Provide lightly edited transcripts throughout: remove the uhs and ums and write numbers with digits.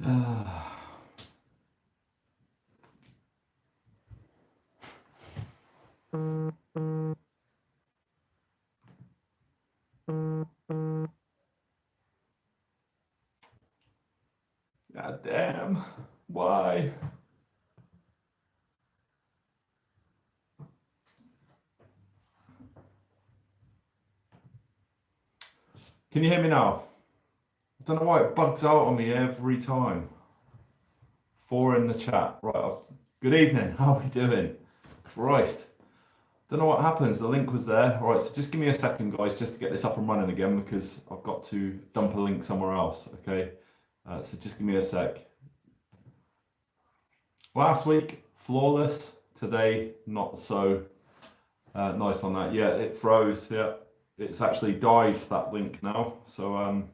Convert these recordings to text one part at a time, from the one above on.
God damn. Why? Can you hear me now? I don't know why it bugs out on me every time. 4 in the chat. Right. Good evening. How are we doing? Christ. Don't know what happens. The link was there. All right. So just give me a second, guys, just to get this up and running again because I've got to dump a link somewhere else. Okay. So just give me a sec. Last week, flawless. Today, not so nice on that. Yeah, it froze. Yeah. It's actually died, that link now. So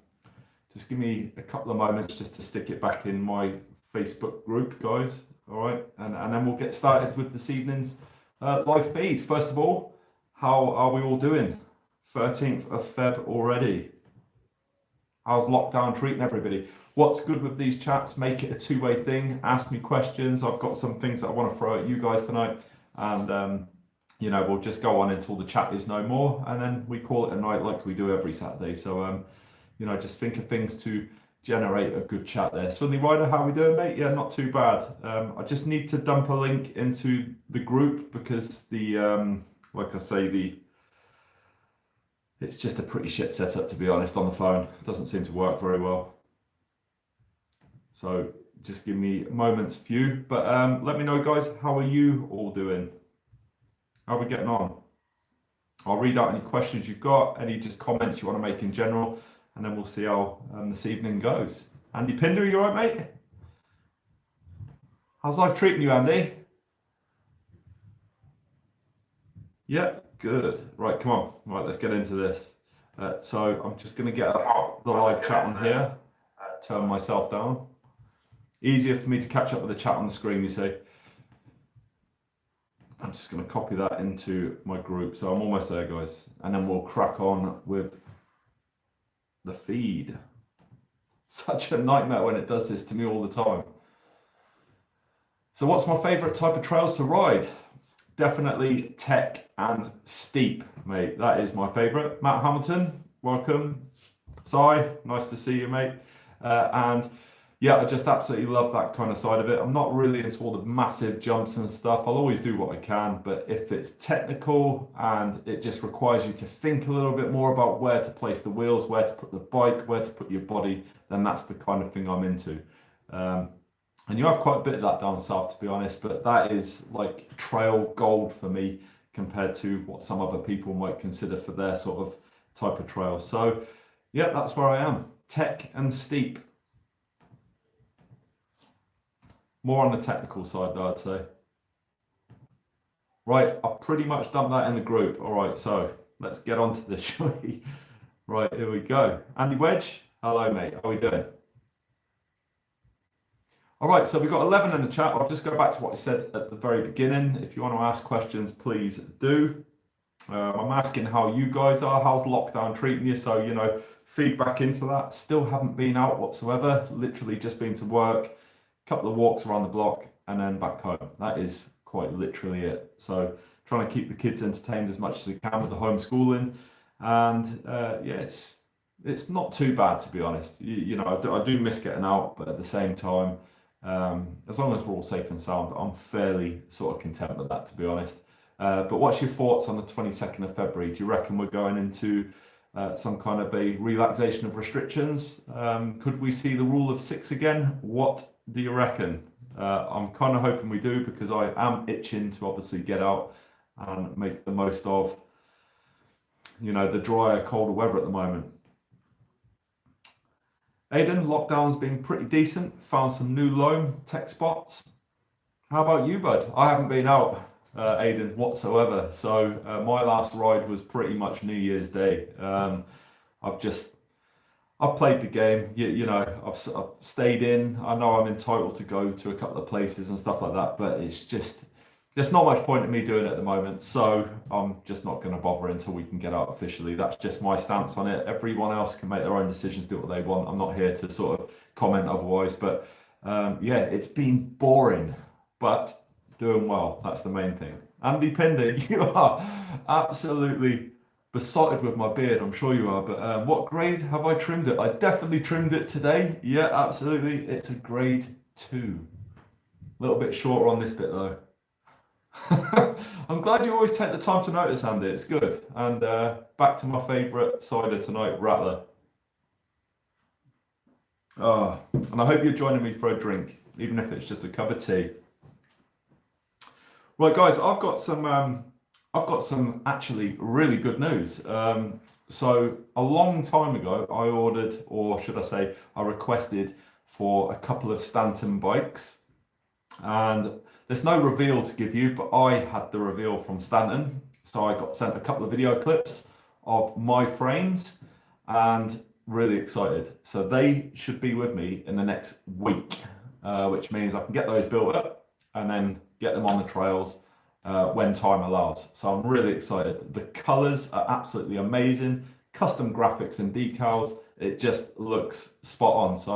just give me a couple of moments just to stick it back in my Facebook group, guys. All right, and then we'll get started with this evening's live feed. First of all, how are we all doing? 13th of Feb already. How's lockdown treating everybody? What's good with these chats? Make it a two-way thing. Ask me questions. I've got some things that I want to throw at you guys tonight. And you know, we'll just go on until the chat is no more, and then we call it a night like we do every Saturday. So, you know, just think of things to generate a good chat there. Swinley Ryder, how are we doing, mate? Yeah, not too bad. I just need to dump a link into the group because the, like I say, it's just a pretty shit setup, to be honest, on the phone. It doesn't seem to work very well. So just give me a moment's view. But let me know, guys, how are you all doing? How are we getting on? I'll read out any questions you've got, any just comments you want to make in general, and then we'll see how this evening goes. Andy Pinder, you all right, mate? How's life treating you, Andy? Yeah, good. Right, come on. Right, let's get into this. So I'm just going to get the live chat on here, turn myself down. Easier for me to catch up with the chat on the screen, you see. I'm just going to copy that into my group. So I'm almost there, guys. And then we'll crack on with the feed. Such a nightmare when it does this to me all the time. So what's my favorite type of trails to ride? Definitely tech and steep, mate. That is my favorite. Matt Hamilton, welcome. Cy, nice to see you, mate. And yeah, I just absolutely love that kind of side of it. I'm not really into all the massive jumps and stuff. I'll always do what I can, but if it's technical and it just requires you to think a little bit more about where to place the wheels, where to put the bike, where to put your body, then that's the kind of thing I'm into. And you have quite a bit of that down south, to be honest, but that is like trail gold for me compared to what some other people might consider for their sort of type of trail. So yeah, that's where I am. Tech and steep. More on the technical side, though, I'd say. Right, I've pretty much done that in the group. All right, so let's get on to this, shall we? Right, here we go. Andy Wedge, hello, mate. How are we doing? All right, so we've got 11 in the chat. I'll just go back to what I said at the very beginning. If you want to ask questions, please do. I'm asking how you guys are. How's lockdown treating you? So, you know, feedback into that. Still haven't been out whatsoever. Literally just been to work. Couple of walks around the block and then back home. That is quite literally it. So trying to keep the kids entertained as much as I can with the homeschooling, and yeah, it's not too bad, to be honest. You know, I do miss getting out, but at the same time, as long as we're all safe and sound, I'm fairly sort of content with that, to be honest. But what's your thoughts on the 22nd of February? Do you reckon we're going into some kind of a relaxation of restrictions? Could we see the rule of 6 again? What do you reckon? I'm kind of hoping we do, because I am itching to obviously get out and make the most of, you know, the drier, colder weather at the moment. Aidan, lockdown's been pretty decent. Found some new loam tech spots. How about you, bud? I haven't been out, Aidan, whatsoever. So my last ride was pretty much New Year's Day. I've played the game, you know, I've stayed in. I know I'm entitled to go to a couple of places and stuff like that, but it's just, there's not much point in me doing it at the moment. So I'm just not going to bother until we can get out officially. That's just my stance on it. Everyone else can make their own decisions, do what they want. I'm not here to sort of comment otherwise, but Yeah, it's been boring, but doing well. That's the main thing. Andy Pinder, you are absolutely besotted with my beard. I'm sure you are. But what grade have I trimmed it? I definitely trimmed it today. Yeah, absolutely. It's a grade 2. A little bit shorter on this bit though. I'm glad you always take the time to notice, Andy. It's good. And back to my favourite cider tonight, Rattler. Oh, and I hope you're joining me for a drink, even if it's just a cup of tea. Right, guys, I've got some actually really good news. So a long time ago, I ordered, or should I say, I requested for a couple of Stanton bikes, and there's no reveal to give you, but I had the reveal from Stanton, so I got sent a couple of video clips of my frames, and really excited. So they should be with me in the next week, which means I can get those built up and then get them on the trails when time allows. So I'm really excited. The colors are absolutely amazing. Custom graphics and decals. It just looks spot on. So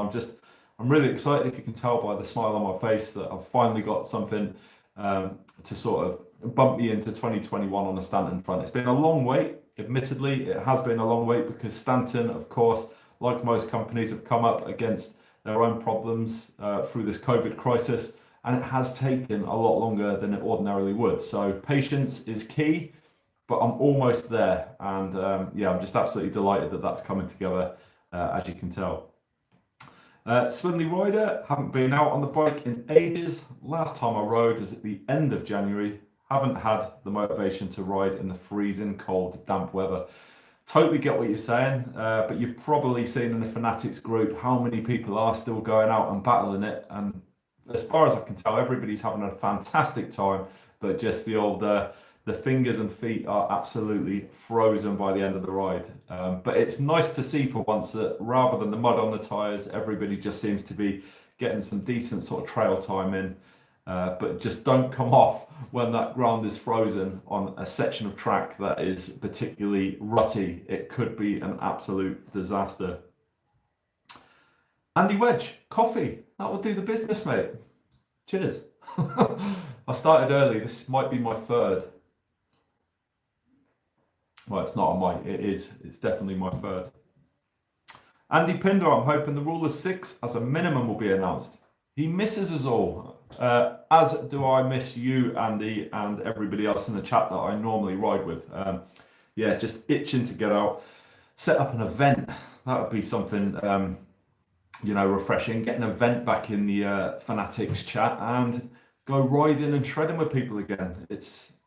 I'm really excited, if you can tell by the smile on my face, that I've finally got something to sort of bump me into 2021 on the Stanton front. It's been a long wait. Admittedly, it has been a long wait because Stanton, of course, like most companies, have come up against their own problems through this COVID crisis, and it has taken a lot longer than it ordinarily would. So patience is key, but I'm almost there, and yeah, I'm just absolutely delighted that that's coming together, as you can tell. Swindley Rider, haven't been out on the bike in ages. Last time I rode was at the end of January. Haven't had the motivation to ride in the freezing, cold, damp weather. Totally get what you're saying, but you've probably seen in the Fanatics group how many people are still going out and battling it. And as far as I can tell, everybody's having a fantastic time, but just the fingers and feet are absolutely frozen by the end of the ride. But it's nice to see for once that rather than the mud on the tyres, everybody just seems to be getting some decent sort of trail time in. But just don't come off when that ground is frozen on a section of track that is particularly rutty. It could be an absolute disaster. Andy Wedge, coffee. That will do the business, mate. Cheers. I started early. This might be my third. Well, it's not a might. It is. It's definitely my third. Andy Pinder, I'm hoping the rule of 6 as a minimum will be announced. He misses us all, as do I miss you, Andy, and everybody else in the chat that I normally ride with. Yeah, just itching to get out, set up an event. That would be something, refreshing. Get an event back in the Fanatics chat and go riding and shredding with people again. It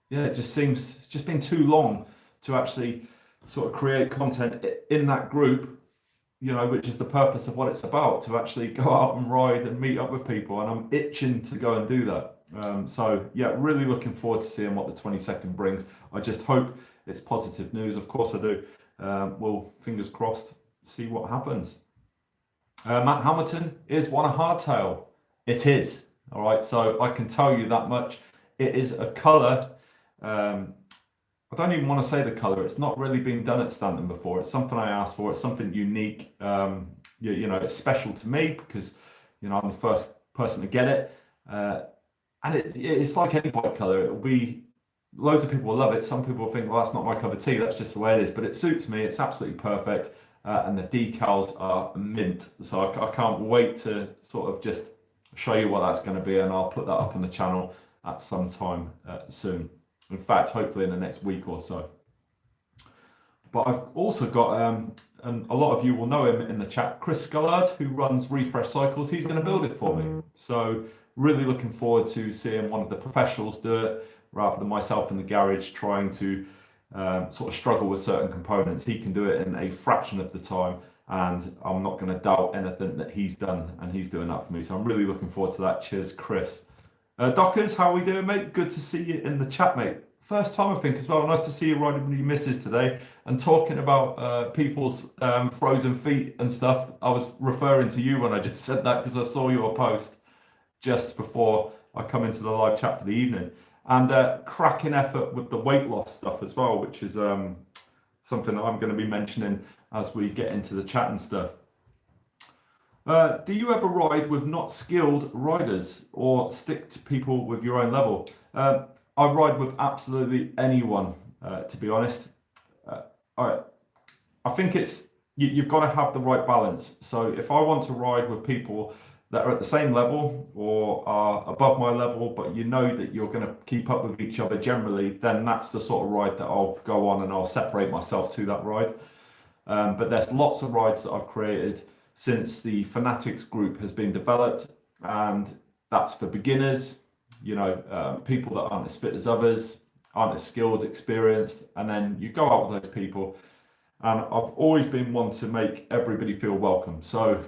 just seems it's just been too long to actually sort of create content in that group, which is the purpose of what it's about, to actually go out and ride and meet up with people. And I'm itching to go and do that. So yeah, really looking forward to seeing what the 22nd brings. I just hope it's positive news. Of course I do. Well, fingers crossed, see what happens. Matt Hamilton, is one a hardtail? It is. All right. So I can tell you that much. It is a colour. I don't even want to say the colour. It's not really been done at Stanton before. It's something I asked for. It's something unique. It's special to me because, I'm the first person to get it. And it's like any bike colour. It'll be, loads of people will love it. Some people will think, well, that's not my cup of tea. That's just the way it is. But it suits me. It's absolutely perfect. And the decals are mint. So I can't wait to sort of just show you what that's going to be. And I'll put that up on the channel at some time soon. In fact, hopefully in the next week or so. But I've also got, and a lot of you will know him in the chat, Chris Scullard, who runs Refresh Cycles. He's going to build it for me. So really looking forward to seeing one of the professionals do it, rather than myself in the garage trying to sort of struggle with certain components. He can do it in a fraction of the time, and I'm not going to doubt anything that he's done, and he's doing that for me. So I'm really looking forward to that. Cheers, Chris. Dockers, how are we doing, mate? Good to see you in the chat, mate. First time, I think, as well. Nice to see you riding with your missus today and talking about people's frozen feet and stuff. I was referring to you when I just said that because I saw your post just before I come into the live chat for the evening. And cracking effort with the weight loss stuff as well, which is something that I'm going to be mentioning as we get into the chat and stuff. Do you ever ride with not skilled riders or stick to people with your own level? I ride with absolutely anyone, to be honest. I, I think you've got to have the right balance. So if I want to ride with people that are at the same level or are above my level, but you know that you're going to keep up with each other generally, then that's the sort of ride that I'll go on and I'll separate myself to that ride. But there's lots of rides that I've created since the Fanatics group has been developed, and that's for beginners, people that aren't as fit as others, aren't as skilled, experienced, and then you go out with those people. And I've always been one to make everybody feel welcome. So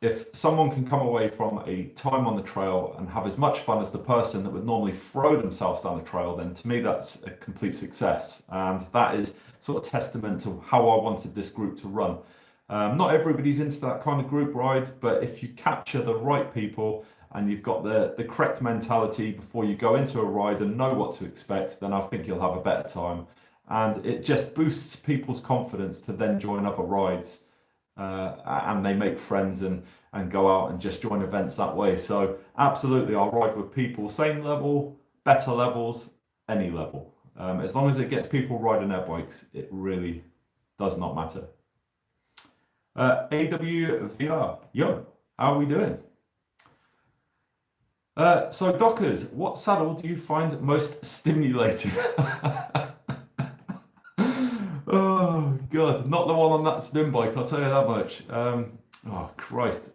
if someone can come away from a time on the trail and have as much fun as the person that would normally throw themselves down the trail, then to me that's a complete success. And that is sort of testament to how I wanted this group to run. Not everybody's into that kind of group ride, but if you capture the right people and you've got the correct mentality before you go into a ride and know what to expect, then I think you'll have a better time. And it just boosts people's confidence to then join other rides. And they make friends and go out and just join events that way. So absolutely, I'll ride with people, same level, better levels, any level. As long as it gets people riding their bikes, it really does not matter. AWVR, yo, how are we doing? So Dockers, what saddle do you find most stimulating? Oh God, not the one on that spin bike, I'll tell you that much. Oh Christ.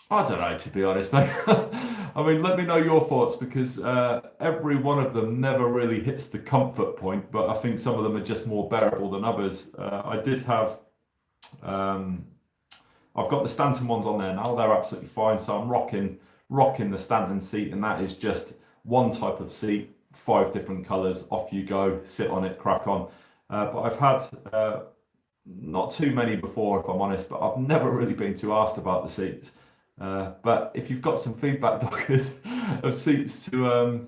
I don't know, to be honest, mate. I mean, let me know your thoughts, because every one of them never really hits the comfort point, but I think some of them are just more bearable than others. I did have, I've got the Stanton ones on there now, they're absolutely fine, so I'm rocking the Stanton seat, and that is just one type of seat, 5 different colours, off you go, sit on it, crack on. But I've had not too many before, if I'm honest, but I've never really been too asked about the seats. But if you've got some feedback, Dockers, of seats to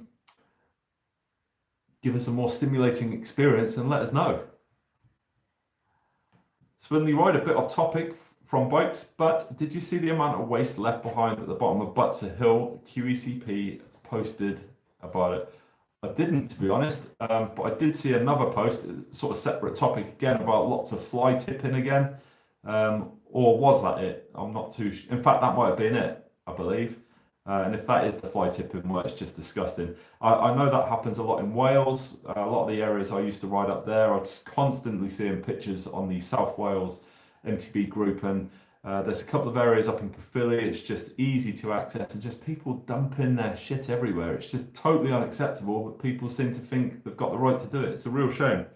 give us a more stimulating experience, then let us know. Swinley Ride, a bit off topic from bikes, but did you see the amount of waste left behind at the bottom of Butser Hill? QECP posted about it. I didn't, to be honest, but I did see another post, sort of separate topic again, about lots of fly tipping again. Or was that it? I'm not too sure. In fact, that might have been it, I believe. And if that is the fly tipping, well, it's just disgusting. I know that happens a lot in Wales. A lot of the areas I used to ride up there, I'm constantly seeing pictures on the South Wales MTB group, and there's a couple of areas up in Caerphilly. It's just easy to access, and just people dumping their shit everywhere. It's just totally unacceptable, but people seem to think they've got the right to do it. It's a real shame.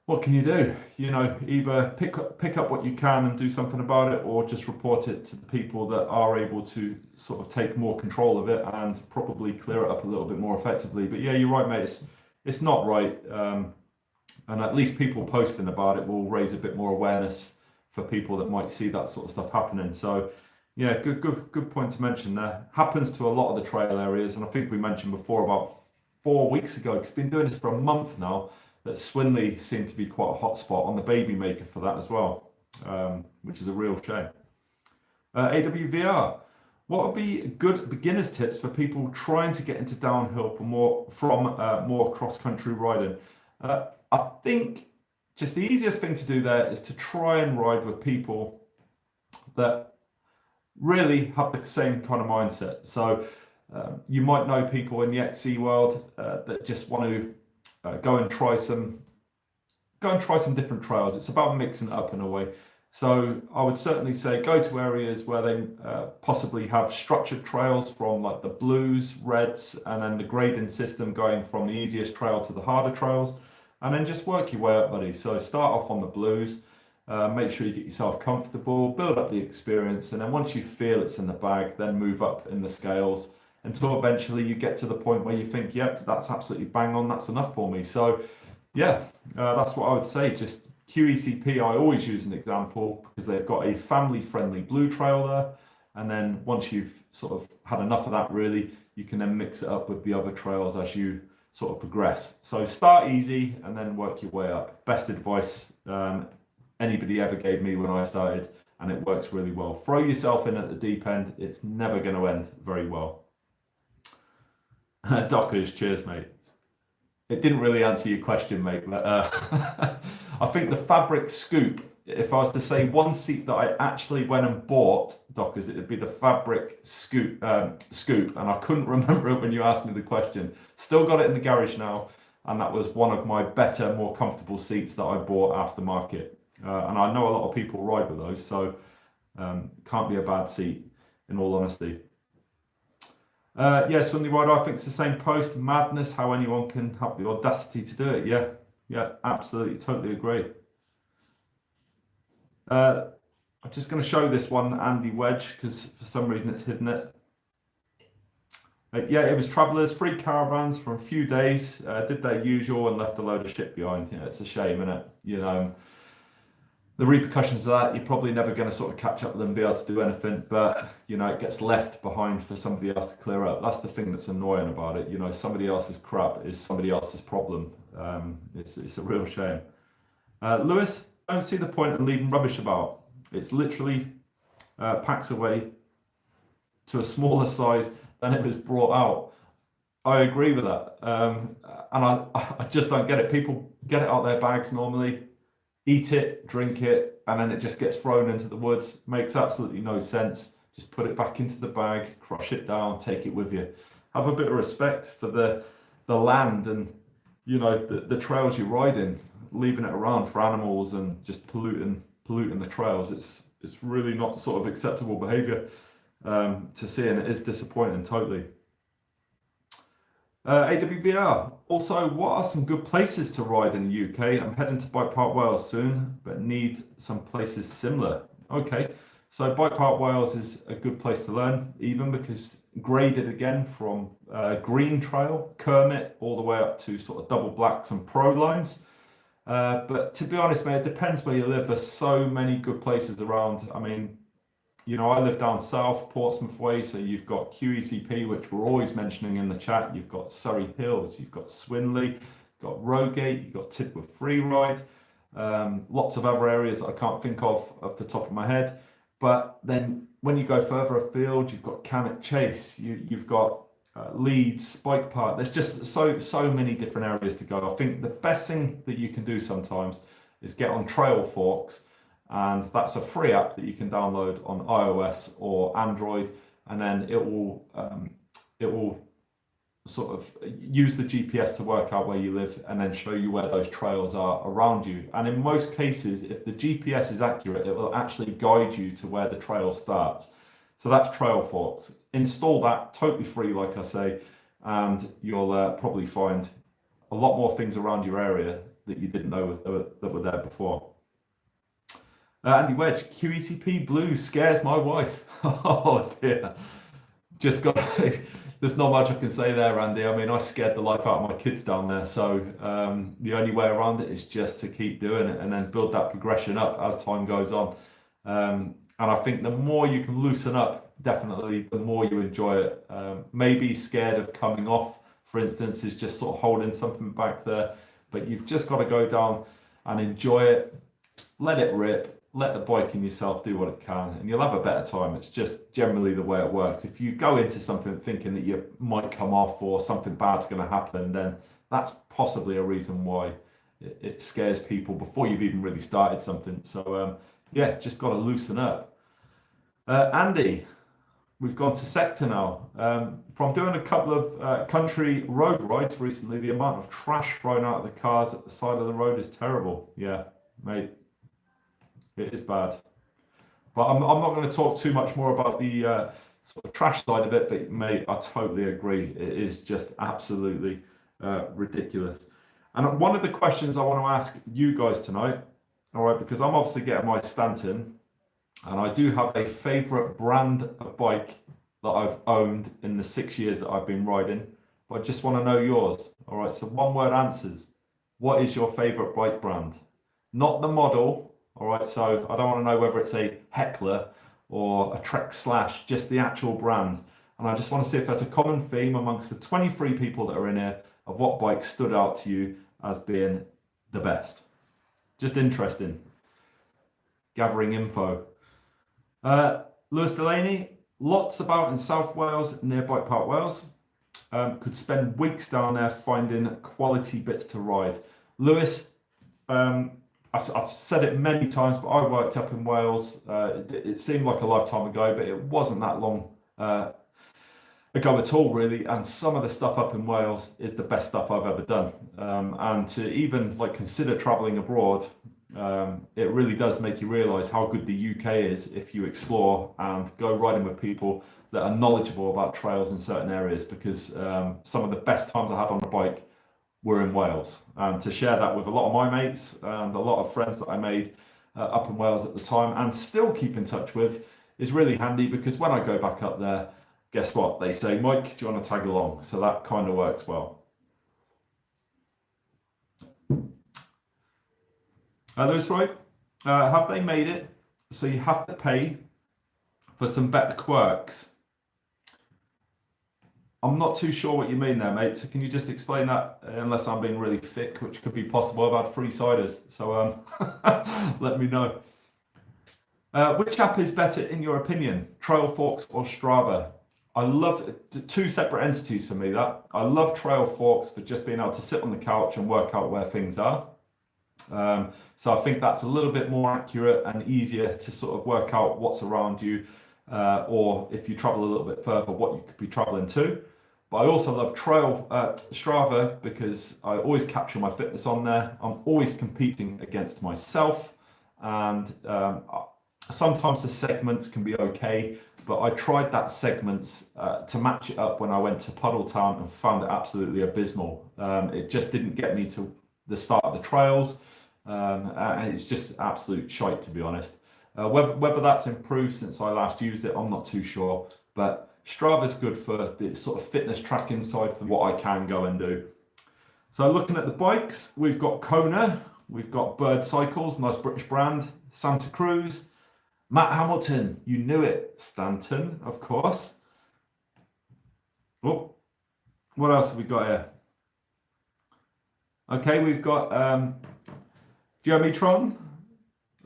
What can you do? Either pick up what you can and do something about it, or just report it to the people that are able to sort of take more control of it and probably clear it up a little bit more effectively. But yeah, you're right, mate. It's not right. And at least people posting about it will raise a bit more awareness for people that might see that sort of stuff happening. So yeah, good point to mention there. Happens to a lot of the trail areas, and I think we mentioned before about 4 weeks ago, because it's been doing this for a month now, that Swinley seemed to be quite a hot spot on the baby maker for that as well, which is a real shame. AWVR, what would be good beginners tips for people trying to get into downhill from more cross-country riding? I think just the easiest thing to do there is to try and ride with people that really have the same kind of mindset. So you might know people in the XC world that just want to go and try some different trails. It's about mixing it up in a way. So I would certainly say go to areas where they possibly have structured trails from like the blues, reds, and then the grading system going from the easiest trail to the harder trails. And then just work your way up, buddy. So start off on the blues, make sure you get yourself comfortable, build up the experience, and then once you feel it's in the bag, then move up in the scales until eventually you get to the point where you think, yep, that's absolutely bang on, that's enough for me. So yeah, that's what I would say. Just QECP, I always use an example because they've got a family-friendly blue trail there. And then once you've sort of had enough of that, really, you can then mix it up with the other trails as you sort of progress. So start easy and then work your way up. Best advice anybody ever gave me when I started. and it works really well. Throw yourself in at the deep end, it's never going to end very well. Dockers, cheers, mate. It didn't really answer your question, mate, but I think the fabric scoop, if I was to say one seat that I actually went and bought, Dockers, it would be the fabric scoop, and I couldn't remember it when you asked me the question. Still got it in the garage now, and that was one of my better, more comfortable seats that I bought aftermarket. And I know a lot of people ride with those, so can't be a bad seat, in all honesty. Yes, when they ride, I think it's the same post. Madness how anyone can have the audacity to do it. Yeah, absolutely, totally agree. I'm just going to show this one, Andy Wedge, because for some reason it's hidden it. Yeah, it was travellers, 3 caravans for a few days, did their usual and left a load of shit behind. Yeah, it's a shame, isn't it? You know, the repercussions of that, you're probably never going to sort of catch up with them and be able to do anything, but, you know, it gets left behind for somebody else to clear up. That's the thing that's annoying about it. You know, somebody else's crap is somebody else's problem. It's a real shame. Lewis, don't see the point in leaving rubbish about. It's literally packs away to a smaller size than it was brought out. I agree with that. And I just don't get it. People get it out their bags normally, eat it, drink it, and then it just gets thrown into the woods. Makes absolutely no sense. Just put it back into the bag, crush it down, take it with you. Have a bit of respect for the land and, you know, the trails you're riding. Leaving it around for animals and just polluting the trails. It's really not sort of acceptable behaviour to see, and it is disappointing totally. AWBR, also, what are some good places to ride in the UK? I'm heading to Bike Park Wales soon, but need some places similar. Okay, so Bike Park Wales is a good place to learn, even because graded again from Green Trail, Kermit, all the way up to sort of double blacks and pro lines. But to be honest, mate, it depends where you live. There's so many good places around. I mean, you know, I live down south, Portsmouth way, so you've got QECP, which we're always mentioning in the chat. You've got Surry Hills, you've got Swinley, you've got Rogate, you've got Tidworth Freeride, lots of other areas that I can't think of off the top of my head. But then when you go further afield, you've got Cannock Chase, you've got Leeds, Bike Park. There's just so many different areas to go. I think the best thing that you can do sometimes is get on Trail Forks, and that's a free app that you can download on iOS or Android, and then it will sort of use the GPS to work out where you live and then show you where those trails are around you. And in most cases, if the GPS is accurate, it will actually guide you to where the trail starts. So that's Trail Forks. Install that, totally free, like I say, and you'll probably find a lot more things around your area that you didn't know that were there before. Andy Wedge, QECP Blue scares my wife. Oh dear. Just got, there's not much I can say there, Andy. I mean, I scared the life out of my kids down there. So the only way around it is just to keep doing it and then build that progression up as time goes on. And I think the more you can loosen up, definitely, the more you enjoy it. Maybe scared of coming off, for instance, is just sort of holding something back there. But you've just got to go down and enjoy it, let it rip, let the bike and yourself do what it can, and you'll have a better time. It's just generally the way it works. If you go into something thinking that you might come off or something bad's going to happen, then that's possibly a reason why it scares people before you've even really started something. So yeah, just got to loosen up. Andy, we've gone to sector now. From doing a couple of country road rides recently, the amount of trash thrown out of the cars at the side of the road is terrible. Yeah, mate, it is bad. But I'm not going to talk too much more about the sort of trash side of it, but mate, I totally agree. It is just absolutely ridiculous. And one of the questions I want to ask you guys tonight, all right, because I'm obviously getting my Stanton, and I do have a favourite brand of bike that I've owned in the 6 years that I've been riding, but I just want to know yours. All right, so one word answers. What is your favourite bike brand? Not the model, all right, so I don't want to know whether it's a Heckler or a Trek Slash, just the actual brand. And I just want to see if there's a common theme amongst the 23 people that are in here of what bike stood out to you as being the best. Just interesting. Gathering info. Lewis Delaney, lots about in South Wales, near Bike Park, Wales. Could spend weeks down there finding quality bits to ride. Lewis, I've said it many times, but I worked up in Wales. It seemed like a lifetime ago, but it wasn't that long ago at all, really. And some of the stuff up in Wales is the best stuff I've ever done. And to even like consider traveling abroad, it really does make you realise how good the UK is if you explore and go riding with people that are knowledgeable about trails in certain areas, because some of the best times I had on a bike were in Wales. And to share that with a lot of my mates and a lot of friends that I made up in Wales at the time and still keep in touch with is really handy, because when I go back up there, guess what? They say, Mike, do you want to tag along? So that kind of works well. Lewis, right? Have they made it so you have to pay for some better quirks? I'm not too sure what you mean there, mate. So can you just explain that? Unless I'm being really thick, which could be possible. I've had 3 ciders, so let me know. Which app is better in your opinion, Trailforks or Strava? I love 2 separate entities for me. That I love Trailforks for just being able to sit on the couch and work out where things are. So I think that's a little bit more accurate and easier to sort of work out what's around you, or if you travel a little bit further, what you could be traveling to. But I also love Strava because I always capture my fitness on there. I'm always competing against myself, and sometimes the segments can be okay, but I tried that segments to match it up when I went to Puddletown and found it absolutely abysmal. It just didn't get me to the start of the trails, and it's just absolute shite, to be honest. Whether that's improved since I last used it, I'm not too sure, but Strava's good for the sort of fitness tracking side for what I can go and do. So looking at the bikes, we've got Kona, we've got Bird Cycles, nice British brand, Santa Cruz, Matt Hamilton, you knew it, Stanton, of course. Oh, what else have we got here? Okay, we've got Geometron,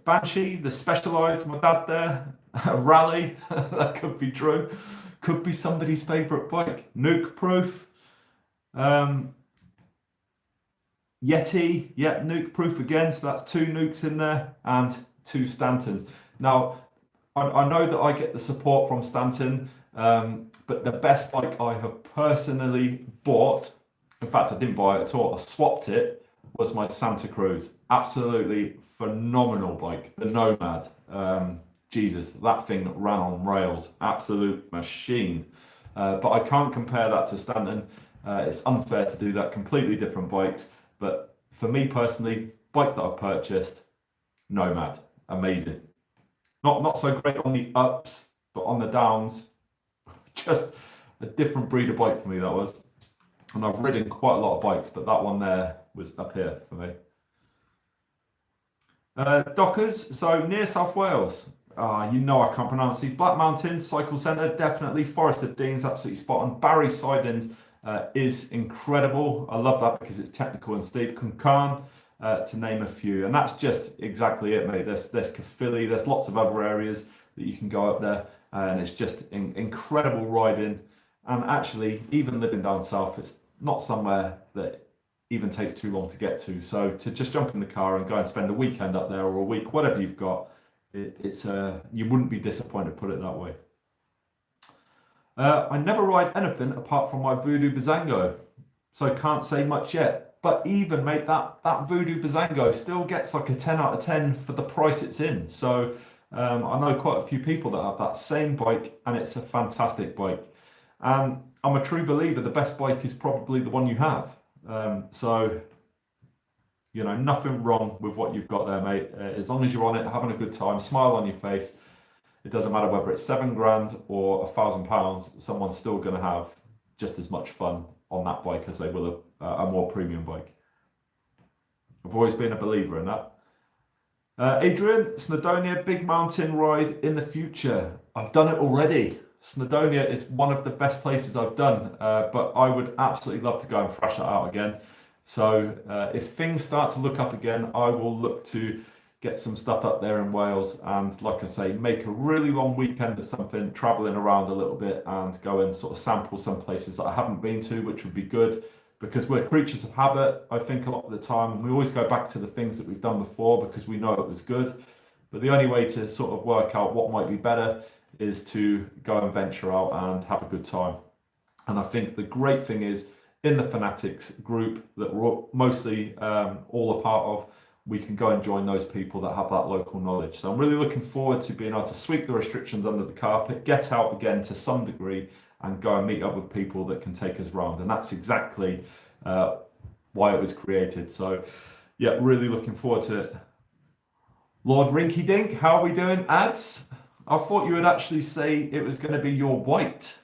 Banshee, the Specialized, my dad there, Rally, that could be true. Could be somebody's favourite bike. Nuke Proof, Yeti, yeah, Nuke Proof again, so that's 2 Nukes in there and 2 Stantons. Now, I know that I get the support from Stanton, but the best bike I have personally bought, in fact, I didn't buy it at all, I swapped it, was my Santa Cruz. Absolutely phenomenal bike, the Nomad. Jesus, that thing ran on rails, absolute machine. But I can't compare that to Stanton. It's unfair to do that, completely different bikes. But for me personally, bike that I've purchased, Nomad, amazing. Not so great on the ups, but on the downs, just a different breed of bike for me, that was. And I've ridden quite a lot of bikes, but that one there was up here for me. Dockers, so near South Wales. You know I can't pronounce these. Black Mountains, Cycle Centre, definitely. Forest of Dean's, absolutely spot on. Barry Sidings is incredible. I love that because it's technical and steep. Kunkan, to name a few. And that's just exactly it, mate. There's Caerphilly, there's lots of other areas that you can go up there. And it's just incredible riding. And actually, even living down south, it's not somewhere that even takes too long to get to. So to just jump in the car and go and spend a weekend up there, or a week, whatever you've got, it's you wouldn't be disappointed, put it that way. I never ride anything apart from my Voodoo Bazango, so can't say much yet. But even, mate, that Voodoo Bazango still gets like a 10 out of 10 for the price it's in. So I know quite a few people that have that same bike, and it's a fantastic bike. And I'm a true believer the best bike is probably the one you have. So, you know, nothing wrong with what you've got there, mate. As long as you're on it, having a good time, smile on your face, it doesn't matter whether it's £7,000 or £1,000, someone's still going to have just as much fun on that bike as they will a more premium bike. I've always been a believer in that. Adrian, Snowdonia, big mountain ride in the future. I've done it already. Snowdonia is one of the best places I've done, but I would absolutely love to go and thrash it out again. So if things start to look up again, I will look to get some stuff up there in Wales, and like I say, make a really long weekend of something, traveling around a little bit and go and sort of sample some places that I haven't been to, which would be good because we're creatures of habit, I think, a lot of the time, and we always go back to the things that we've done before because we know it was good. But the only way to sort of work out what might be better is to go and venture out and have a good time. And I think the great thing is, in the Fanatics group that we're mostly all a part of, we can go and join those people that have that local knowledge. So I'm really looking forward to being able to sweep the restrictions under the carpet, get out again to some degree, and go and meet up with people that can take us round. And that's exactly why it was created. So yeah, really looking forward to it. Lord Rinky Dink, how are we doing? Ads? I thought you would actually say it was going to be your white,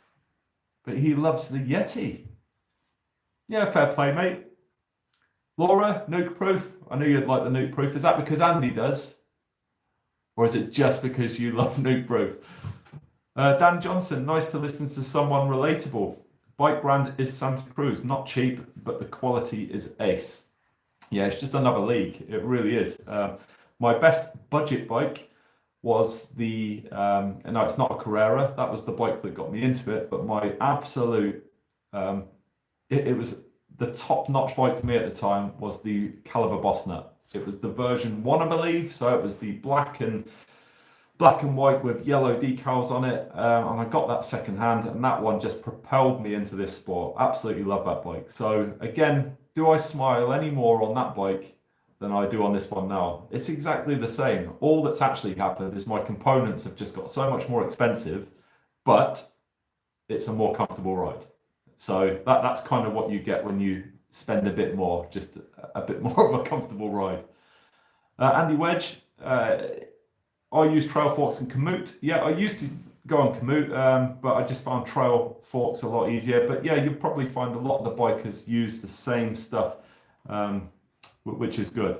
but he loves the Yeti. Yeah, fair play, mate. Laura, nuke proof. I knew you'd like the nuke proof. Is that because Andy does? Or is it just because you love nuke proof? Dan Johnson, nice to listen to someone relatable. Bike brand is Santa Cruz. Not cheap, but the quality is ace. Yeah, it's just another league. It really is. My best budget bike was the, no, it's not a Carrera. That was the bike that got me into it. But my absolute, it was the top-notch bike for me at the time was the Caliber Boss Nut. It was the version 1, I believe. So it was the black and white with yellow decals on it. And I got that second hand, and that one just propelled me into this sport. Absolutely love that bike. So again, do I smile any more on that bike than I do on this one now? It's exactly the same. All that's actually happened is my components have just got so much more expensive, but it's a more comfortable ride. So that's kind of what you get when you spend a bit more, just a bit more of a comfortable ride. Andy Wedge, I use trail forks and Komoot. Yeah, I used to go on Komoot, but I just found trail forks a lot easier. But yeah, you'll probably find a lot of the bikers use the same stuff, which is good.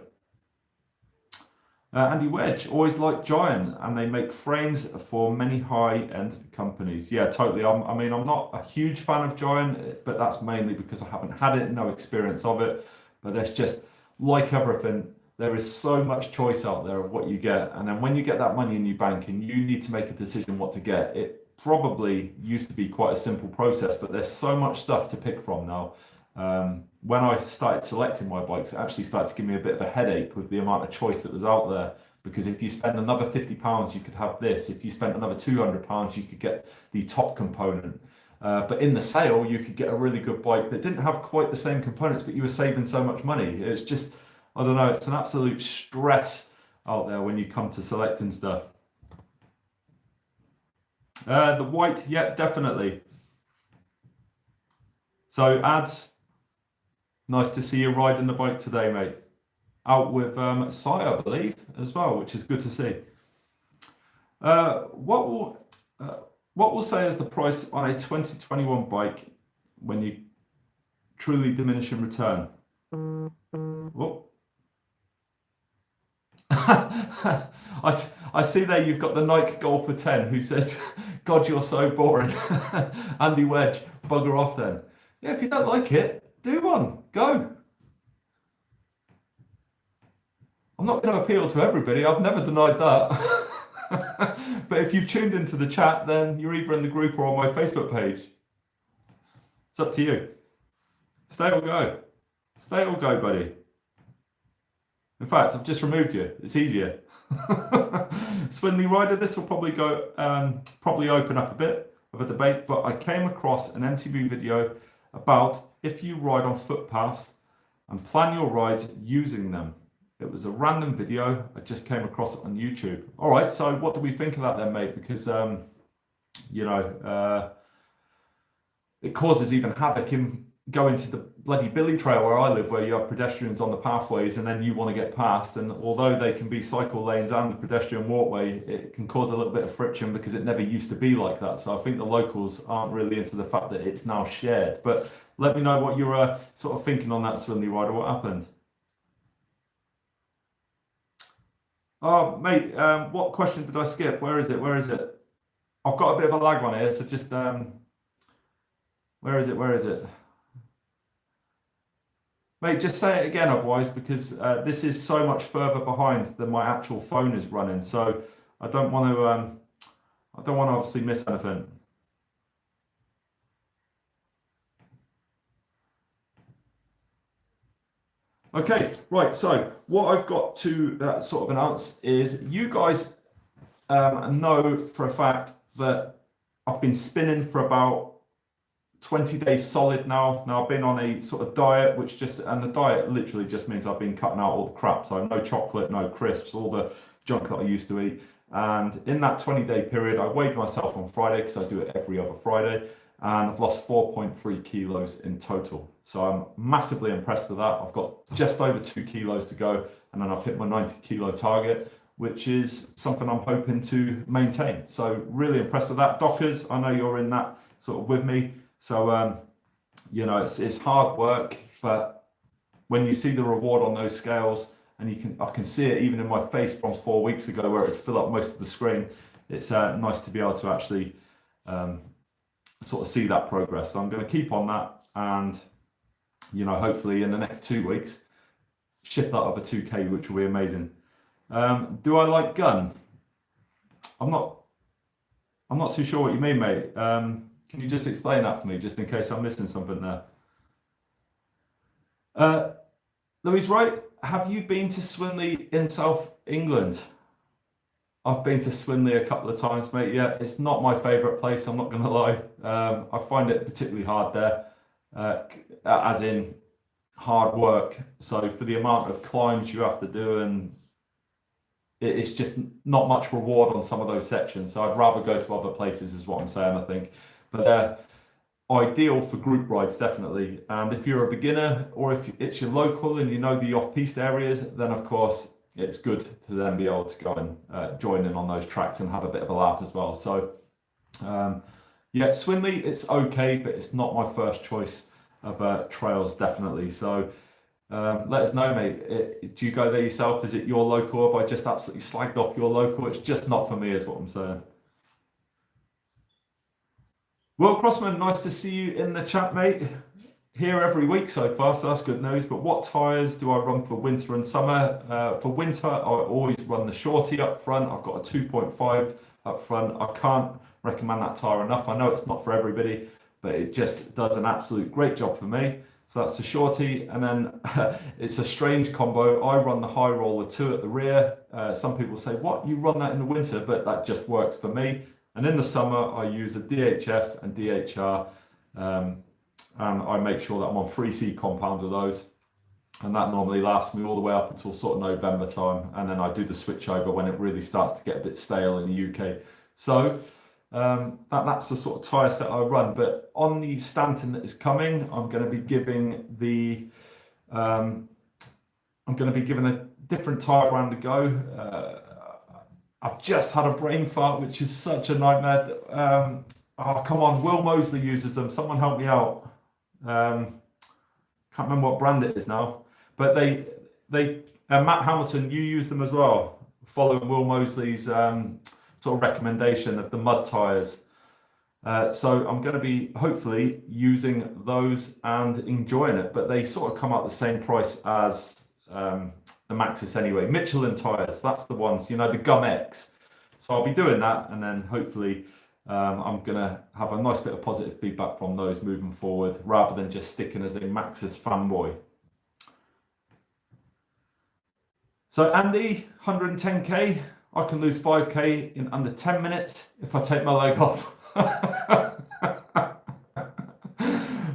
Andy Wedge, always like Giant, and they make frames for many high-end companies. Yeah, totally. I mean, I'm not a huge fan of Giant, but that's mainly because I haven't had it, no experience of it. But there's just, like everything, there is so much choice out there of what you get. And then when you get that money in your bank and you need to make a decision what to get, it probably used to be quite a simple process, but there's so much stuff to pick from now. When I started selecting my bikes, it actually started to give me a bit of a headache with the amount of choice that was out there. Because if you spend another £50, you could have this. If you spent another £200, you could get the top component. But in the sale, you could get a really good bike that didn't have quite the same components, but you were saving so much money. It's just, I don't know, it's an absolute stress out there when you come to selecting stuff. The white, yeah, definitely. So ads, nice to see you riding the bike today, mate. Out with Sire, I believe, as well, which is good to see. What will say is the price on a 2021 bike when you truly diminish in return? Oh. I see there you've got the Nike Golfer 10 who says, God, you're so boring. Andy Wedge, bugger off then. Yeah, if you don't like it, do one. Go. I'm not going to appeal to everybody. I've never denied that. But if you've tuned into the chat, then you're either in the group or on my Facebook page. It's up to you. Stay or go. Stay or go, buddy. In fact, I've just removed you. It's easier. Swindly Rider, this will probably go, probably open up a bit of a debate, but I came across an MTB video about if you ride on footpaths and plan your rides using them. It was a random video. I just came across it on YouTube. All right, so what do we think of that then, mate? Because, you know, it causes even havoc in going to the bloody Billy Trail where I live, where you have pedestrians on the pathways and then you want to get past. And although they can be cycle lanes and the pedestrian walkway, it can cause a little bit of friction because it never used to be like that. So I think the locals aren't really into the fact that it's now shared. But let me know what you're sort of thinking on that, Swindly Rider. What happened? Oh, mate, what question did I skip? Where is it? Where is it? I've got a bit of a lag on here, so just, where is it? Where is it? Mate, just say it again otherwise, because this is so much further behind than my actual phone is running. So I don't want to obviously miss anything. Okay, right. So what I've got to sort of announce is you guys know for a fact that I've been spinning for about 20 days solid now. Now I've been on a sort of diet, and the diet literally just means I've been cutting out all the crap. So no chocolate, no crisps, all the junk that I used to eat. And in that 20-day period, I weighed myself on Friday because I do it every other Friday, and I've lost 4.3 kilos in total. So I'm massively impressed with that. I've got just over 2 kilos to go, and then I've hit my 90 kilo target, which is something I'm hoping to maintain. So really impressed with that. Dockers, I know you're in that sort of with me. So, you know, it's hard work, but when you see the reward on those scales, and I can see it even in my face from 4 weeks ago where it fill up most of the screen, it's nice to be able to actually sort of see that progress. So I'm going to keep on that, and, you know, hopefully in the next 2 weeks, shift that over 2K, which will be amazing. Do I like gun? I'm not too sure what you mean, mate. Can you just explain that for me, just in case I'm missing something there? Louise Wright, have you been to Swinley in South England? I've been to Swinley a couple of times, mate. Yeah, it's not my favourite place, I'm not going to lie. I find it particularly hard there, as in hard work. So for the amount of climbs you have to do, and it's just not much reward on some of those sections. So I'd rather go to other places, is what I'm saying, I think. But they're ideal for group rides, definitely. And if you're a beginner, or if it's your local and you know the off-piste areas, then of course it's good to then be able to go and join in on those tracks and have a bit of a laugh as well. So yeah, Swinley, it's okay, but it's not my first choice of trails, definitely. So let us know, mate. Do you go there yourself? Is it your local? Have I just absolutely slagged off your local? It's just not for me, is what I'm saying. Well, Crossman, nice to see you in the chat, mate. Here every week so far, so that's good news. But what tyres do I run for winter and summer? For winter, I always run the shorty up front. I've got a 2.5 up front. I can't recommend that tyre enough. I know it's not for everybody, but it just does an absolute great job for me. So that's the shorty, and then it's a strange combo. I run the high roller 2 at the rear. Some people say, what, you run that in the winter? But that just works for me. And in the summer, I use a DHF and DHR, and I make sure that I'm on 3C compound with those. And that normally lasts me all the way up until sort of November time. And then I do the switch over when it really starts to get a bit stale in the UK. So that's the sort of tyre set I run. But on the Stanton that is coming, I'm going to be giving a different tyre brand a go. I've just had a brain fart, which is such a nightmare. Oh, come on, Will Mosley uses them. Someone help me out. Can't remember what brand it is now. But Matt Hamilton, you use them as well, following Will Mosley's sort of recommendation of the mud tyres. So I'm going to be hopefully using those and enjoying it. But they sort of come out the same price as the Maxxis anyway. Michelin tyres, that's the ones, you know, the Gum X. So I'll be doing that, and then hopefully I'm going to have a nice bit of positive feedback from those moving forward, rather than just sticking as a Maxxis fanboy. So Andy, 110k, I can lose 5k in under 10 minutes if I take my leg off.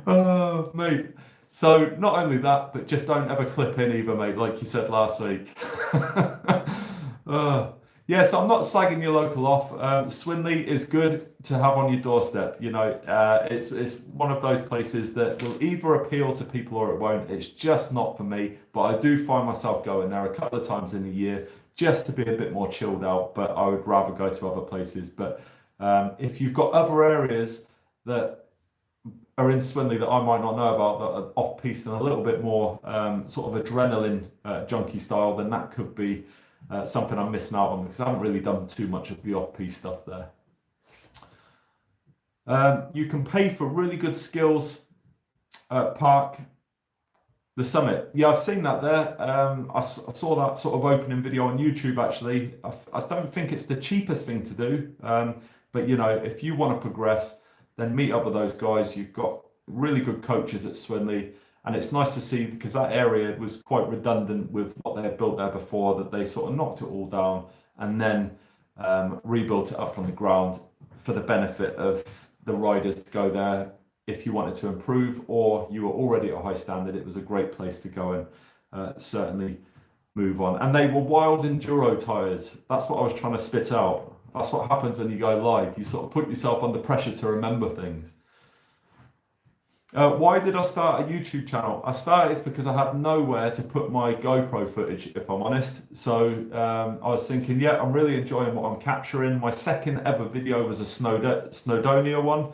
Oh, mate. So not only that, but just don't ever clip in either, mate, like you said last week. Yeah, so I'm not slagging your local off. Swinley is good to have on your doorstep. You know, it's one of those places that will either appeal to people or it won't. It's just not for me, but I do find myself going there a couple of times in the year just to be a bit more chilled out, but I would rather go to other places. But if you've got other areas that are in Swinley that I might not know about, that are off-piste and a little bit more sort of adrenaline junkie style, then that could be something I'm missing out on, because I haven't really done too much of the off-piste stuff there. You can pay for really good skills park. The summit. Yeah, I've seen that there. I saw that sort of opening video on YouTube actually. I don't think it's the cheapest thing to do, but you know, if you want to progress, then meet up with those guys. You've got really good coaches at Swinley, and it's nice to see because that area was quite redundant with what they had built there before, that they sort of knocked it all down and then rebuilt it up from the ground for the benefit of the riders to go there. If you wanted to improve or you were already at a high standard, it was a great place to go and certainly move on. And they were wild enduro tyres. That's what I was trying to spit out. That's what happens when you go live. You sort of put yourself under pressure to remember things. Why did I start a YouTube channel? I started because I had nowhere to put my GoPro footage, if I'm honest. So I was thinking, yeah, I'm really enjoying what I'm capturing. My second ever video was a Snowdonia one.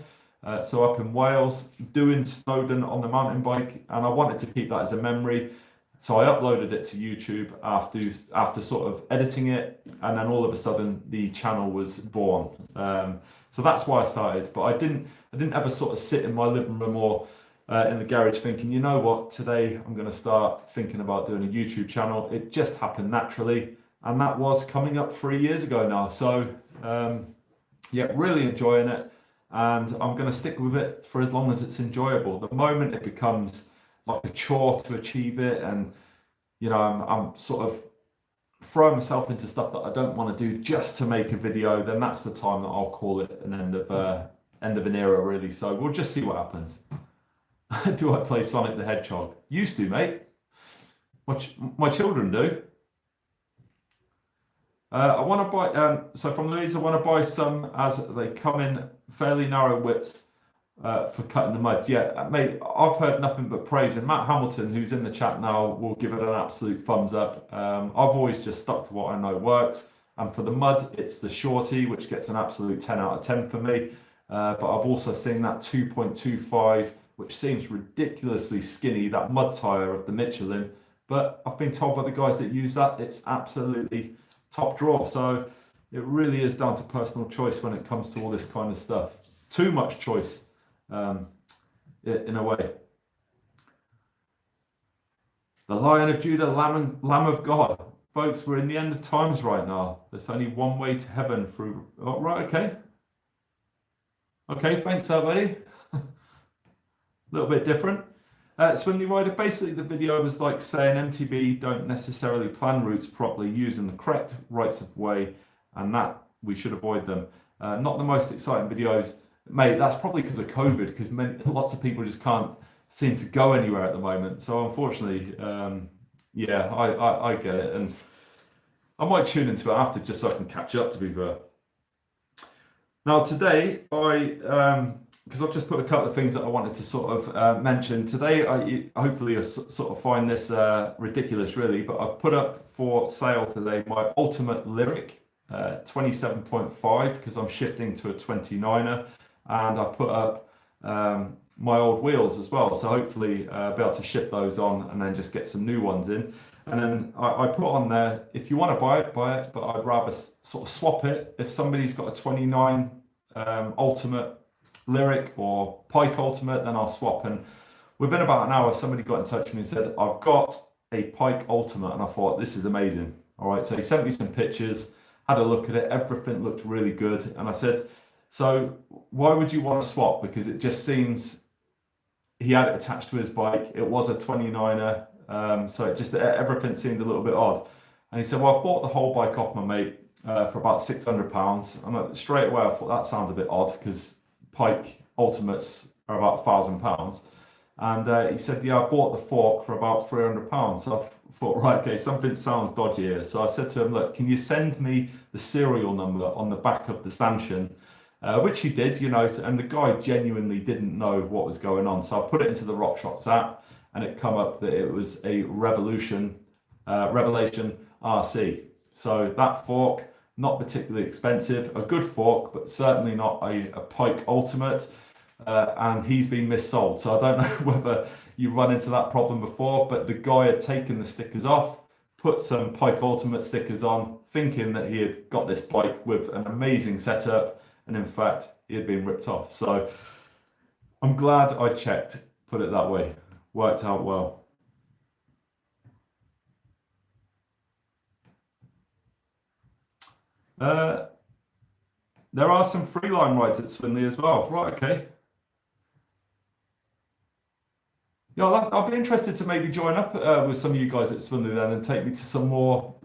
So up in Wales, doing Snowdon on the mountain bike, and I wanted to keep that as a memory. So I uploaded it to YouTube after sort of editing it, and then all of a sudden the channel was born. So that's why I started. But I didn't ever sort of sit in my living room or in the garage thinking, you know what, today I'm going to start thinking about doing a YouTube channel. It just happened naturally, and that was coming up 3 years ago now. So yeah, really enjoying it. And I'm going to stick with it for as long as it's enjoyable. The moment it becomes like a chore to achieve it, and you know, I'm sort of throwing myself into stuff that I don't want to do just to make a video, then that's the time that I'll call it an end of an era, really. So we'll just see what happens. Do I play Sonic the Hedgehog? Used to, mate. My children do. I want to buy, so from Louise, I want to buy some as they come in fairly narrow whips for cutting the mud. Yeah, mate, I've heard nothing but praise. And Matt Hamilton, who's in the chat now, will give it an absolute thumbs up. I've always just stuck to what I know works. And for the mud, it's the Shorty, which gets an absolute 10 out of 10 for me. But I've also seen that 2.25, which seems ridiculously skinny, that mud tyre of the Michelin. But I've been told by the guys that use that, it's absolutely top draw. So it really is down to personal choice when it comes to all this kind of stuff. Too much choice, in a way. The Lion of Judah, Lamb of God. Folks, we're in the end of times right now. There's only one way to heaven through... Oh, right, okay. Okay, thanks, everybody. A little bit different. Swinley Rider, basically the video was like saying MTB don't necessarily plan routes properly using the correct rights of way, and that we should avoid them. Not the most exciting videos. Mate, that's probably because of COVID, because lots of people just can't seem to go anywhere at the moment. So unfortunately, yeah, I get it. And I might tune into it after just so I can catch up, to be fair. Now today, because I've just put a couple of things that I wanted to sort of mention. Today, hopefully you'll sort of find this ridiculous, really, but I've put up for sale today my Ultimate Lyric 27.5, because I'm shifting to a 29er, and I put up my old wheels as well, so hopefully be able to ship those on and then just get some new ones in. And then I put on there, if you want to buy it, but I'd rather sort of swap it. If somebody's got a 29 Ultimate Lyric or Pike Ultimate, then I'll swap. And within about an hour, somebody got in touch with me and said, I've got a Pike Ultimate. And I thought, this is amazing. All right, so he sent me some pictures, had a look at it, everything looked really good. And I said, so why would you want to swap? Because it just seems he had it attached to his bike. It was a 29er. So it just, everything seemed a little bit odd. And he said, well, I bought the whole bike off my mate for about £600. And straight away, I thought that sounds a bit odd, because Pike Ultimates are about £1,000. And he said, yeah, I bought the fork for about £300. So I thought, right, okay, something sounds dodgy here. So I said to him, look, can you send me the serial number on the back of the stanchion? Which he did, you know, and the guy genuinely didn't know what was going on. So I put it into the RockShox app, and it come up that it was a Revelation RC. So that fork, not particularly expensive, a good fork, but certainly not a Pike Ultimate. And he's been missold. So I don't know whether you run into that problem before, but the guy had taken the stickers off, put some Pike Ultimate stickers on, thinking that he had got this bike with an amazing setup, and in fact, he had been ripped off. So I'm glad I checked, put it that way. Worked out well. Uh, there are some freeline rides at Swindley as well. Right, okay. Yeah, I'll be interested to maybe join up with some of you guys at Swindley then and take me to some more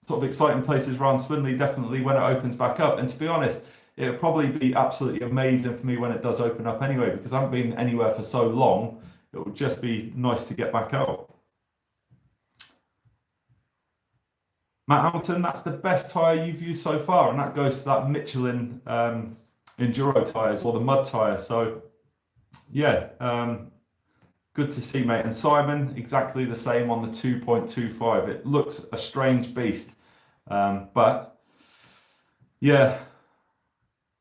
sort of exciting places around Swindley, definitely when it opens back up. And to be honest, it'll probably be absolutely amazing for me when it does open up anyway, because I haven't been anywhere for so long. It would just be nice to get back out. Matt Hamilton, that's the best tyre you've used so far, and that goes to that Michelin enduro tyres or the mud tyre. So yeah, good to see, mate. And Simon, exactly the same on the 2.25. It looks a strange beast, but yeah,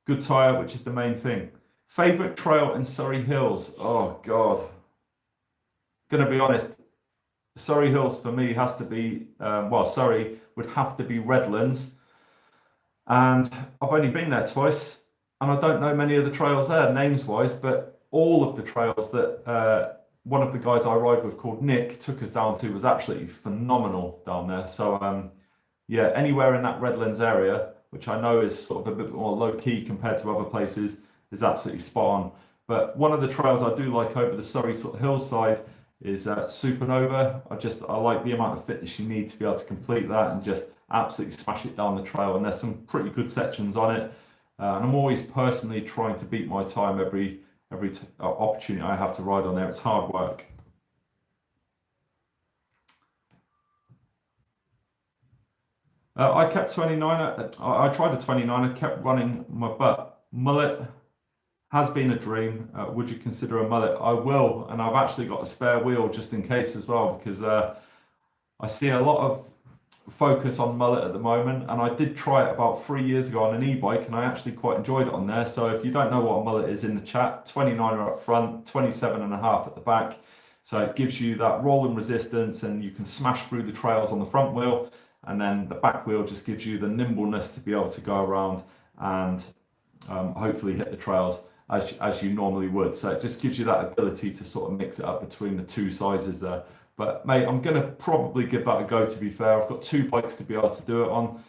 good tyre, which is the main thing. Favorite trail in Surrey Hills? Oh God, gonna be honest. Surrey Hills for me has to be well, Surrey would have to be Redlands, and I've only been there twice, and I don't know many of the trails there names wise, but all of the trails that one of the guys I ride with called Nick took us down to was absolutely phenomenal down there. So yeah, anywhere in that Redlands area, which I know is sort of a bit more low key compared to other places, is absolutely spot on. But one of the trails I do like over the Surrey sort of hillside is Supernova. I like the amount of fitness you need to be able to complete that and just absolutely smash it down the trail. And there's some pretty good sections on it. And I'm always personally trying to beat my time every opportunity I have to ride on there. It's hard work. I kept 29. I tried the 29. I kept running my butt. Mullet has been a dream. Would you consider a mullet? I will, and I've actually got a spare wheel just in case as well, because I see a lot of focus on mullet at the moment, and I did try it about 3 years ago on an e-bike, and I actually quite enjoyed it on there. So if you don't know what a mullet is in the chat, 29er up front, 27.5 at the back. So it gives you that rolling resistance, and you can smash through the trails on the front wheel, and then the back wheel just gives you the nimbleness to be able to go around and hopefully hit the trails as you normally would. So it just gives you that ability to sort of mix it up between the two sizes there. But mate, I'm gonna probably give that a go, to be fair. I've got two bikes to be able to do it on.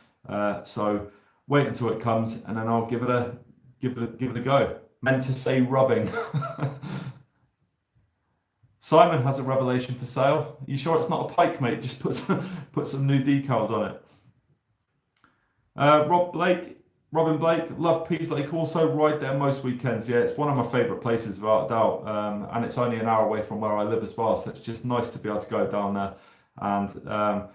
So wait until it comes and then I'll give it a go. Meant to say rubbing. Simon has a revelation for sale. You sure it's not a pike, mate? Just put some new decals on it. Robin Blake, love Peas Lake, also ride there most weekends. Yeah, it's one of my favourite places without a doubt. And it's only an hour away from where I live as well, so it's just nice to be able to go down there. And I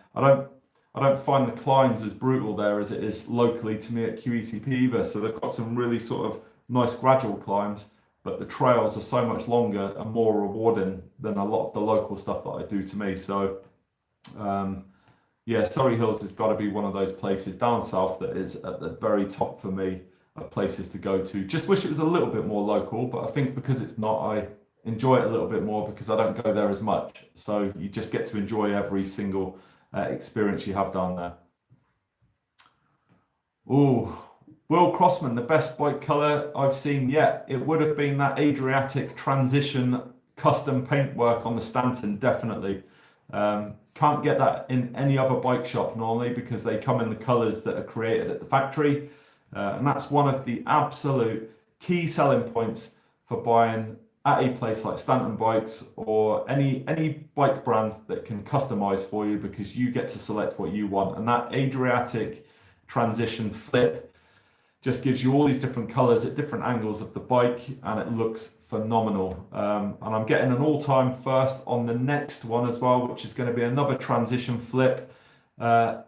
don't find the climbs as brutal there as it is locally to me at QECP either. So they've got some really sort of nice gradual climbs, but the trails are so much longer and more rewarding than a lot of the local stuff that I do to me. So yeah, Surrey Hills has got to be one of those places down south that is at the very top for me of places to go to. Just wish it was a little bit more local, but I think because it's not, I enjoy it a little bit more because I don't go there as much. So you just get to enjoy every single experience you have down there. Ooh, Will Crossman, the best bike colour I've seen yet. It would have been that Adriatic transition custom paintwork on the Stanton, definitely. Can't get that in any other bike shop normally because they come in the colours that are created at the factory. And that's one of the absolute key selling points for buying at a place like Stanton Bikes or any bike brand that can customize for you, because you get to select what you want. And that Adriatic transition flip just gives you all these different colors at different angles of the bike, and it looks phenomenal. And I'm getting an all-time first on the next one as well, which is going to be another transition flip. I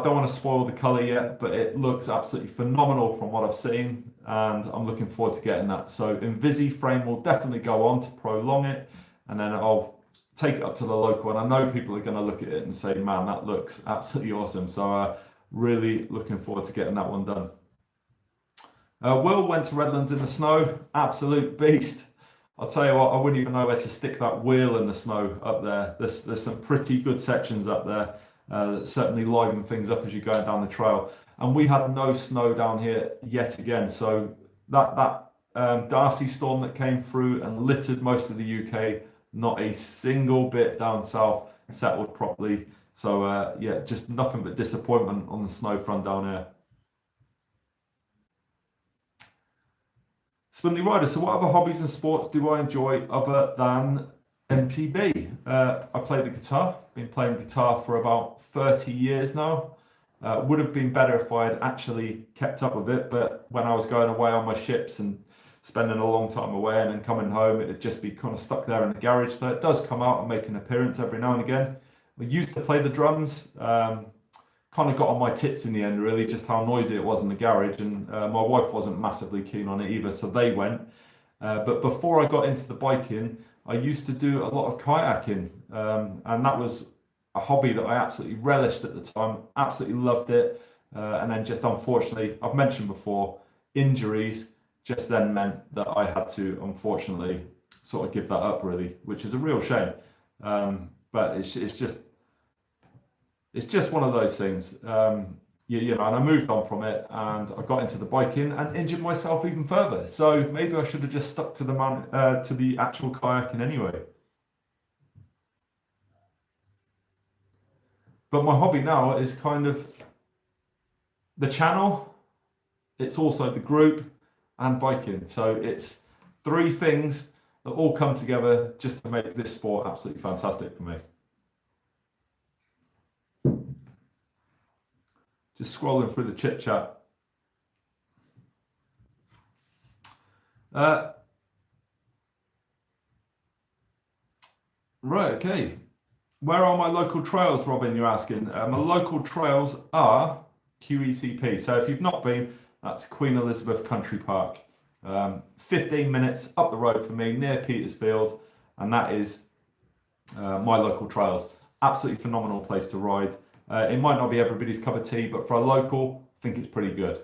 don't want to spoil the color yet, but it looks absolutely phenomenal from what I've seen, and I'm looking forward to getting that. So Invisi frame will definitely go on to prolong it, and then I'll take it up to the local, and I know people are going to look at it and say, man, that looks absolutely awesome. So really looking forward to getting that one done. Will went to Redlands in the snow, absolute beast. I'll tell you what, I wouldn't even know where to stick that wheel in the snow up there. There's some pretty good sections up there that certainly liven things up as you're going down the trail. And we had no snow down here yet again. So that Darcy storm that came through and littered most of the UK, not a single bit down south settled properly. So yeah, just nothing but disappointment on the snow front down here. Spindly Rider, so what other hobbies and sports do I enjoy other than MTB? I play the guitar, been playing guitar for about 30 years now. Would have been better if I had actually kept up with it, but when I was going away on my ships and spending a long time away and then coming home, it'd just be kind of stuck there in the garage. So it does come out and make an appearance every now and again. I used to play the drums, kind of got on my tits in the end, really, just how noisy it was in the garage, and my wife wasn't massively keen on it either, so they went. But before I got into the biking, I used to do a lot of kayaking, and that was a hobby that I absolutely relished at the time, absolutely loved it, and then just unfortunately, I've mentioned before, injuries just then meant that I had to unfortunately sort of give that up, really, which is a real shame. But it's just one of those things, you know, and I moved on from it and I got into the biking and injured myself even further. So maybe I should have just stuck to the actual kayaking anyway. But my hobby now is kind of the channel, it's also the group and biking. So it's three things that all come together just to make this sport absolutely fantastic for me. Just scrolling through the chit chat. Right, okay. Where are my local trails, Robin, you're asking? My local trails are QECP. So if you've not been, that's Queen Elizabeth Country Park. 15 minutes up the road from me, near Petersfield, and that is my local trails. Absolutely phenomenal place to ride. It might not be everybody's cup of tea, but for a local, I think it's pretty good.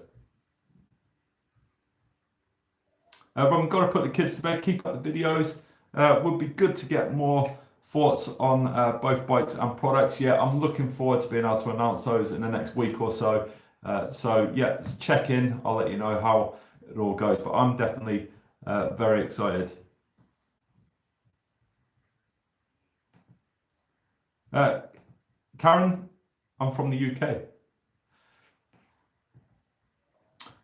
I've got to put the kids to bed, keep up the videos. Would be good to get more thoughts on both bikes and products. Yeah, I'm looking forward to being able to announce those in the next week or so. So yeah, check in. I'll let you know how it all goes, but I'm definitely very excited. Karen, I'm from the UK.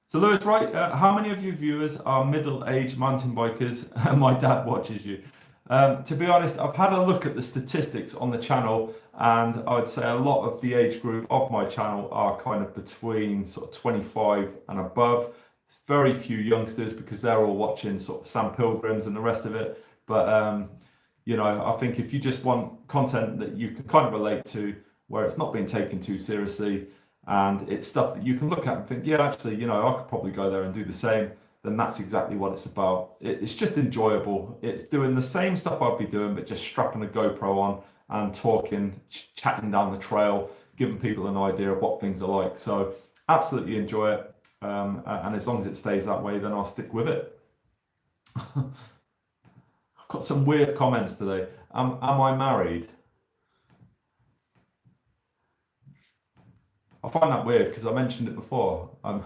So Lewis, right, how many of your viewers are middle-aged mountain bikers? My dad watches you. To be honest, I've had a look at the statistics on the channel, and I would say a lot of the age group of my channel are kind of between sort of 25 and above. It's very few youngsters because they're all watching sort of Sam Pilgrims and the rest of it. But, you know, I think if you just want content that you can kind of relate to, where it's not being taken too seriously, and it's stuff that you can look at and think, yeah, actually, you know, I could probably go there and do the same, then that's exactly what it's about. It's just enjoyable. It's doing the same stuff I'd be doing, but just strapping a GoPro on and talking, chatting down the trail, giving people an idea of what things are like. So absolutely enjoy it. And as long as it stays that way, then I'll stick with it. I've got some weird comments today. Am I married? I find that weird because I mentioned it before. I'm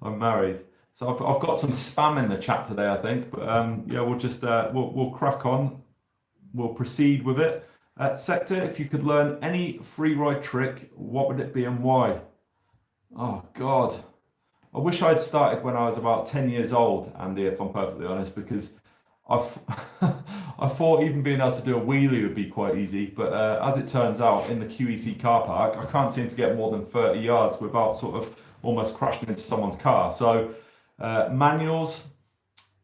married. So I've got some spam in the chat today, I think. But yeah, we'll just we'll crack on. We'll proceed with it. Sector, if you could learn any Freeride trick, what would it be and why? Oh God, I wish I'd started when I was about 10 years old, Andy, if I'm perfectly honest, because I thought even being able to do a wheelie would be quite easy, but as it turns out, in the QEC car park, I can't seem to get more than 30 yards without sort of almost crashing into someone's car. So manuals,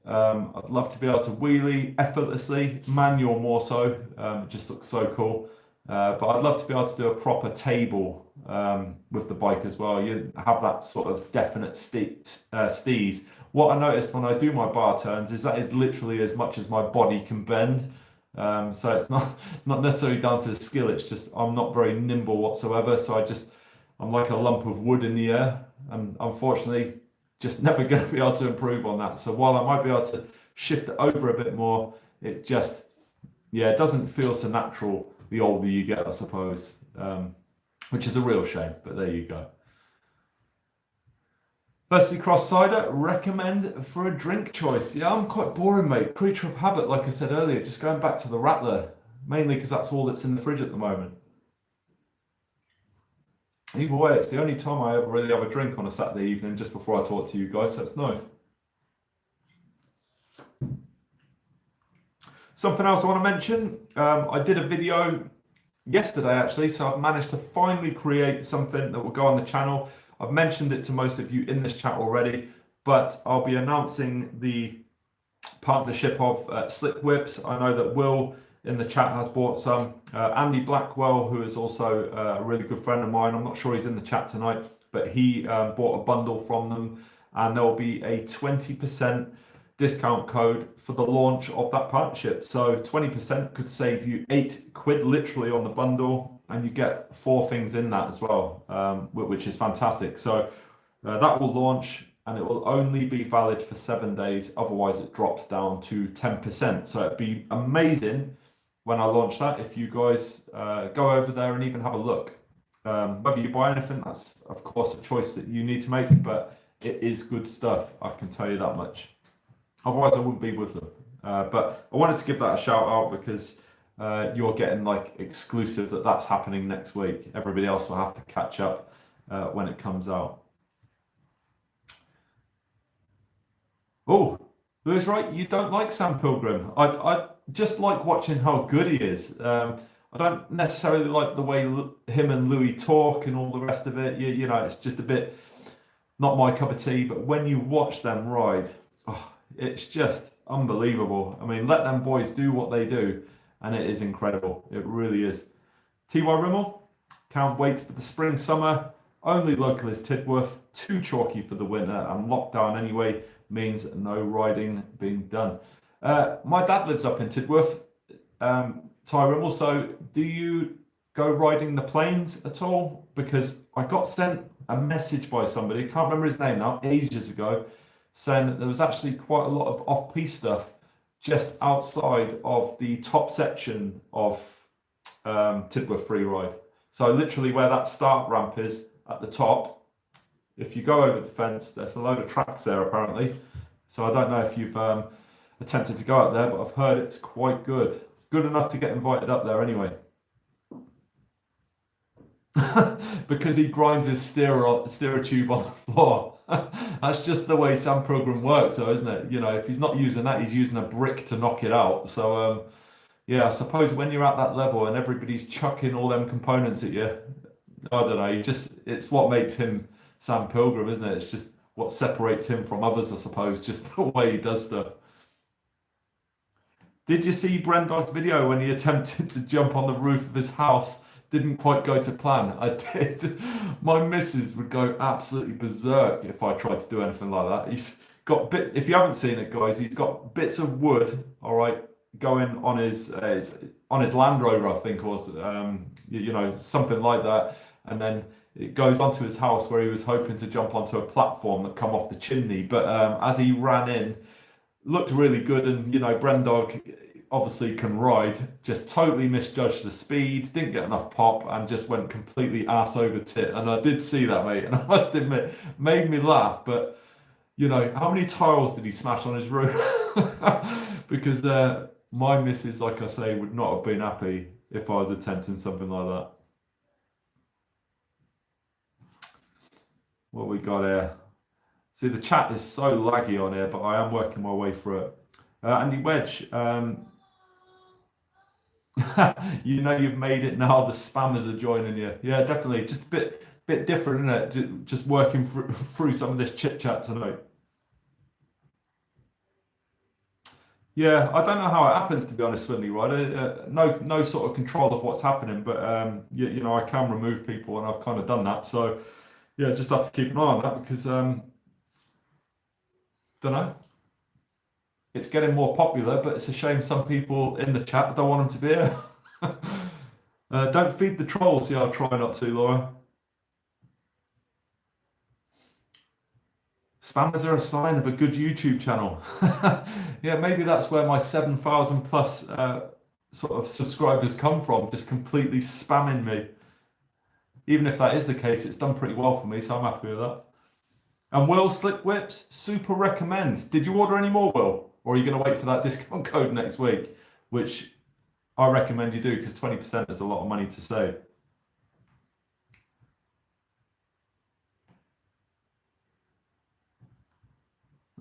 I'd love to be able to wheelie effortlessly, manual more so, it just looks so cool. But I'd love to be able to do a proper table with the bike as well. You have that sort of definite steeze. What I noticed when I do my bar turns is that is literally as much as my body can bend. So it's not necessarily down to the skill, it's just I'm not very nimble whatsoever. So I'm like a lump of wood in the air, and unfortunately just never going to be able to improve on that. So while I might be able to shift it over a bit more, it just, yeah, it doesn't feel so natural the older you get, I suppose, which is a real shame, but there you go. Firstly, Cross Cider, recommend for a drink choice. Yeah, I'm quite boring, mate. Creature of habit, like I said earlier, just going back to the Rattler, mainly because that's all that's in the fridge at the moment. Either way, it's the only time I ever really have a drink on a Saturday evening just before I talk to you guys, so it's nice. Something else I want to mention, I did a video yesterday actually, so I've managed to finally create something that will go on the channel. I've mentioned it to most of you in this chat already, but I'll be announcing the partnership of Slick Whips. I know that Will in the chat has bought some. Andy Blackwell, who is also a really good friend of mine, I'm not sure he's in the chat tonight, but he bought a bundle from them, and there will be a 20% discount code for the launch of that partnership. So 20% could save you £8 literally on the bundle, and you get 4 things in that as well, which is fantastic. So that will launch, and it will only be valid for 7 days. Otherwise, it drops down to 10%. So it'd be amazing when I launch that if you guys go over there and even have a look. Whether you buy anything, that's of course a choice that you need to make, but it is good stuff, I can tell you that much. Otherwise, I wouldn't be with them. But I wanted to give that a shout out because you're getting like exclusive that's happening next week. Everybody else will have to catch up when it comes out. Oh, Lewis, right? You don't like Sam Pilgrim. I just like watching how good he is. I don't necessarily like the way him and Louis talk and all the rest of it. You know, it's just a bit not my cup of tea. But when you watch them ride, oh, it's just unbelievable. I mean, let them boys do what they do, and it is incredible. It really is. T.Y. Rimmel, can't wait for the spring, summer. Only local is Tidworth. Too chalky for the winter, and lockdown anyway means no riding being done. My dad lives up in Tidworth, Ty Rimmel, so do you go riding the plains at all? Because I got sent a message by somebody, can't remember his name now, ages ago, saying that there was actually quite a lot of off-piste stuff just outside of the top section of Tidworth Freeride. So literally where that start ramp is at the top, if you go over the fence, there's a load of tracks there apparently. So I don't know if you've attempted to go up there, but I've heard it's quite good. Good enough to get invited up there anyway. Because he grinds his steerer tube on the floor. That's just the way Sam Pilgrim works though, isn't it? You know, if he's not using that, he's using a brick to knock it out. So yeah, I suppose when you're at that level and everybody's chucking all them components at you, I don't know, it's what makes him Sam Pilgrim, isn't it? It's just what separates him from others, I suppose, just the way he does stuff. Did you see Brendog's video when he attempted to jump on the roof of his house? Didn't quite go to plan. I did. My missus would go absolutely berserk if I tried to do anything like that. He's got bits, if you haven't seen it, guys, he's got bits of wood, all right, going on his Land Rover, I think, or you know, something like that, and then it goes onto his house where he was hoping to jump onto a platform that come off the chimney. But as he ran in, looked really good, and you know, Brendog obviously can ride, just totally misjudged the speed, didn't get enough pop, and just went completely ass over tit. And I did see that, mate, and I must admit, made me laugh. But you know, how many tiles did he smash on his roof? Because my missus, like I say, would not have been happy if I was attempting something like that. What we got here? See, the chat is so laggy on here, but I am working my way through it. Andy Wedge, you know you've made it now. The spammers are joining you. Yeah, definitely. Just a bit different, isn't it? Just working through some of this chit chat tonight. Yeah, I don't know how it happens, to be honest, Swinley, right? No sort of control of what's happening, but you know, I can remove people, and I've kind of done that. So yeah, just have to keep an eye on that because don't know. It's getting more popular, but it's a shame some people in the chat don't want them to be here. Don't feed the trolls. Yeah, I'll try not to, Laura. Spammers are a sign of a good YouTube channel. Yeah, maybe that's where my 7,000 plus sort of subscribers come from, just completely spamming me. Even if that is the case, it's done pretty well for me, so I'm happy with that. And Will, Slick Whips, super recommend. Did you order any more, Will? Or are you going to wait for that discount code next week? Which I recommend you do, because 20% is a lot of money to save.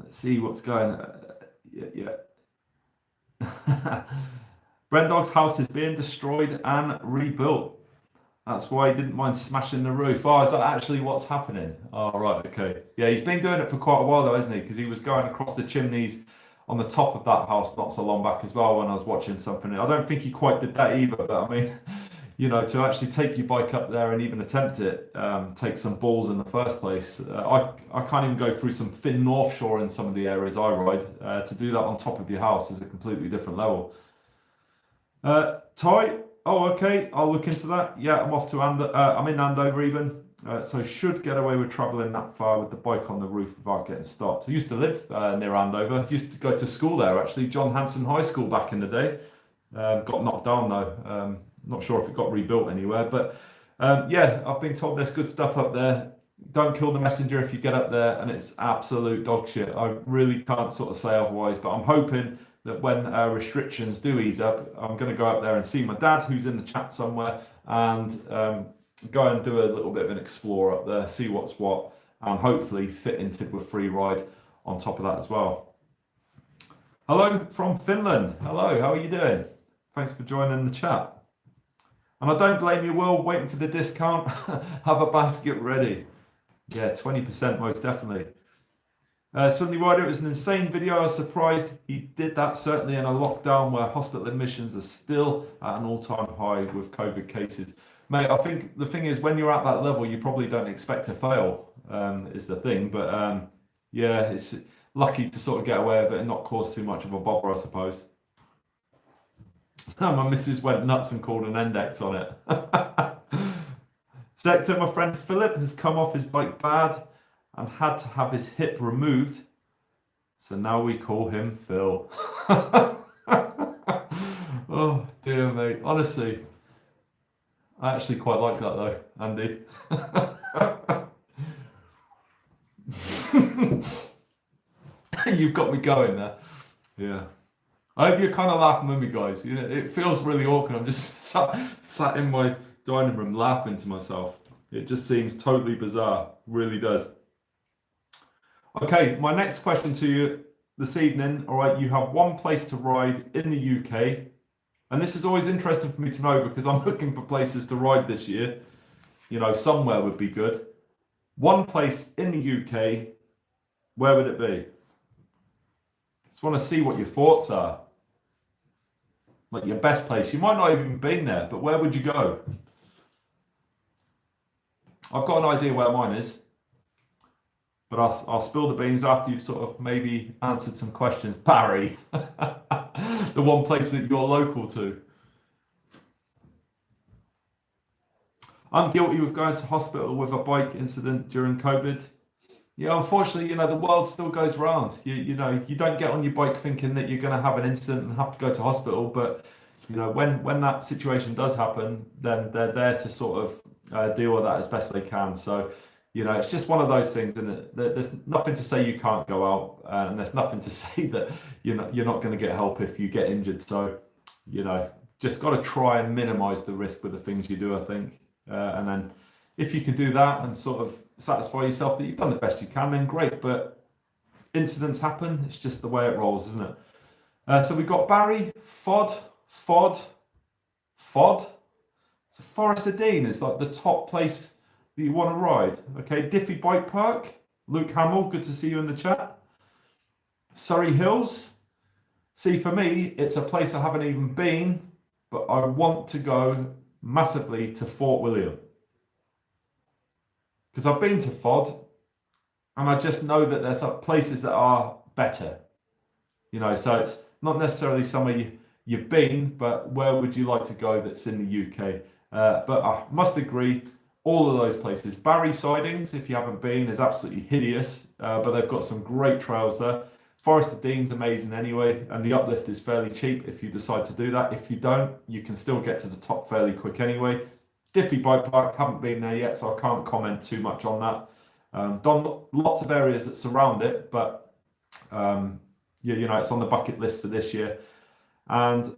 Let's see what's going. Yeah. Brendog's house is being destroyed and rebuilt. That's why he didn't mind smashing the roof. Oh, is that actually what's happening? Oh, right, okay. Yeah, he's been doing it for quite a while though, hasn't he? Because he was going across the chimneys on the top of that house not so long back as well when I was watching something. I don't think he quite did that either, but I mean, to actually take your bike up there and even attempt it takes some balls in the first place. I can't even go through some thin North Shore in some of the areas I ride. To do that on top of your house is a completely different level. Ty, oh okay, I'll look into that. Yeah, I'm off to I'm in Andover even, so should get away with travelling that far with the bike on the roof without getting stopped. I used to live near Andover. Used to go to school there actually, John Hanson High School back in the day. Got knocked down though. Not sure if it got rebuilt anywhere, but yeah, I've been told there's good stuff up there. Don't kill the messenger if you get up there, and it's absolute dog shit. I really can't sort of say otherwise, but I'm hoping that when restrictions do ease up, I'm going to go up there and see my dad, who's in the chat somewhere, and go and do a little bit of an explore up there, see what's what, and hopefully fit into with Freeride on top of that as well. Hello from Finland. Hello, how are you doing? Thanks for joining the chat. And I don't blame you, Will, waiting for the discount. Have a basket ready. Yeah, 20% most definitely. Suddenly Rider, it was an insane video. I was surprised he did that, certainly in a lockdown where hospital admissions are still at an all-time high with COVID cases. Mate, I think the thing is when you're at that level, you probably don't expect to fail, is the thing. But yeah, it's lucky to sort of get away with it and not cause too much of a bother, I suppose. My missus went nuts and called an index on it. Sector, my friend Philip has come off his bike bad and had to have his hip removed. So now we call him Phil. Oh dear mate, honestly. I actually quite like that though, Andy. You've got me going there. Yeah. I hope you're kind of laughing with me, guys. It feels really awkward. I'm just sat in my dining room laughing to myself. It just seems totally bizarre. Really does. Okay, my next question to you this evening. All right, you have one place to ride in the UK. And this is always interesting for me to know because I'm looking for places to ride this year. Somewhere would be good. One place in the UK, where would it be? Just want to see what your thoughts are. Like your best place. You might not have even been there, but where would you go? I've got an idea where mine is, but I'll spill the beans after you've sort of maybe answered some questions. Barry, the one place that you're local to. I'm guilty of going to hospital with a bike incident during COVID. Yeah, unfortunately, the world still goes round. You don't get on your bike thinking that you're going to have an incident and have to go to hospital. But, when that situation does happen, then they're there to sort of deal with that as best they can. So, it's just one of those things, isn't it? There's nothing to say you can't go out, and there's nothing to say that you're not going to get help if you get injured. So, just got to try and minimise the risk with the things you do, I think. And then if you can do that and sort of satisfy yourself that you've done the best you can, then great. But incidents happen. It's just the way it rolls, isn't it? So we've got Barry, Fod. So Forest of Dean is like the top place that you want to ride. Okay, Diffie Bike Park. Luke Hamill, good to see you in the chat. Surry Hills. See, for me, it's a place I haven't even been, but I want to go massively to Fort William. Because I've been to Fod, and I just know that there's places that are better. So it's not necessarily somewhere you've been, but where would you like to go that's in the UK? But I must agree, all of those places. Barry Sidings, if you haven't been, is absolutely hideous, but they've got some great trails there. Forest of Dean's amazing anyway, and the uplift is fairly cheap if you decide to do that. If you don't, you can still get to the top fairly quick anyway. Diffie Bike Park, haven't been there yet, so I can't comment too much on that. Done lots of areas that surround it, but it's on the bucket list for this year. And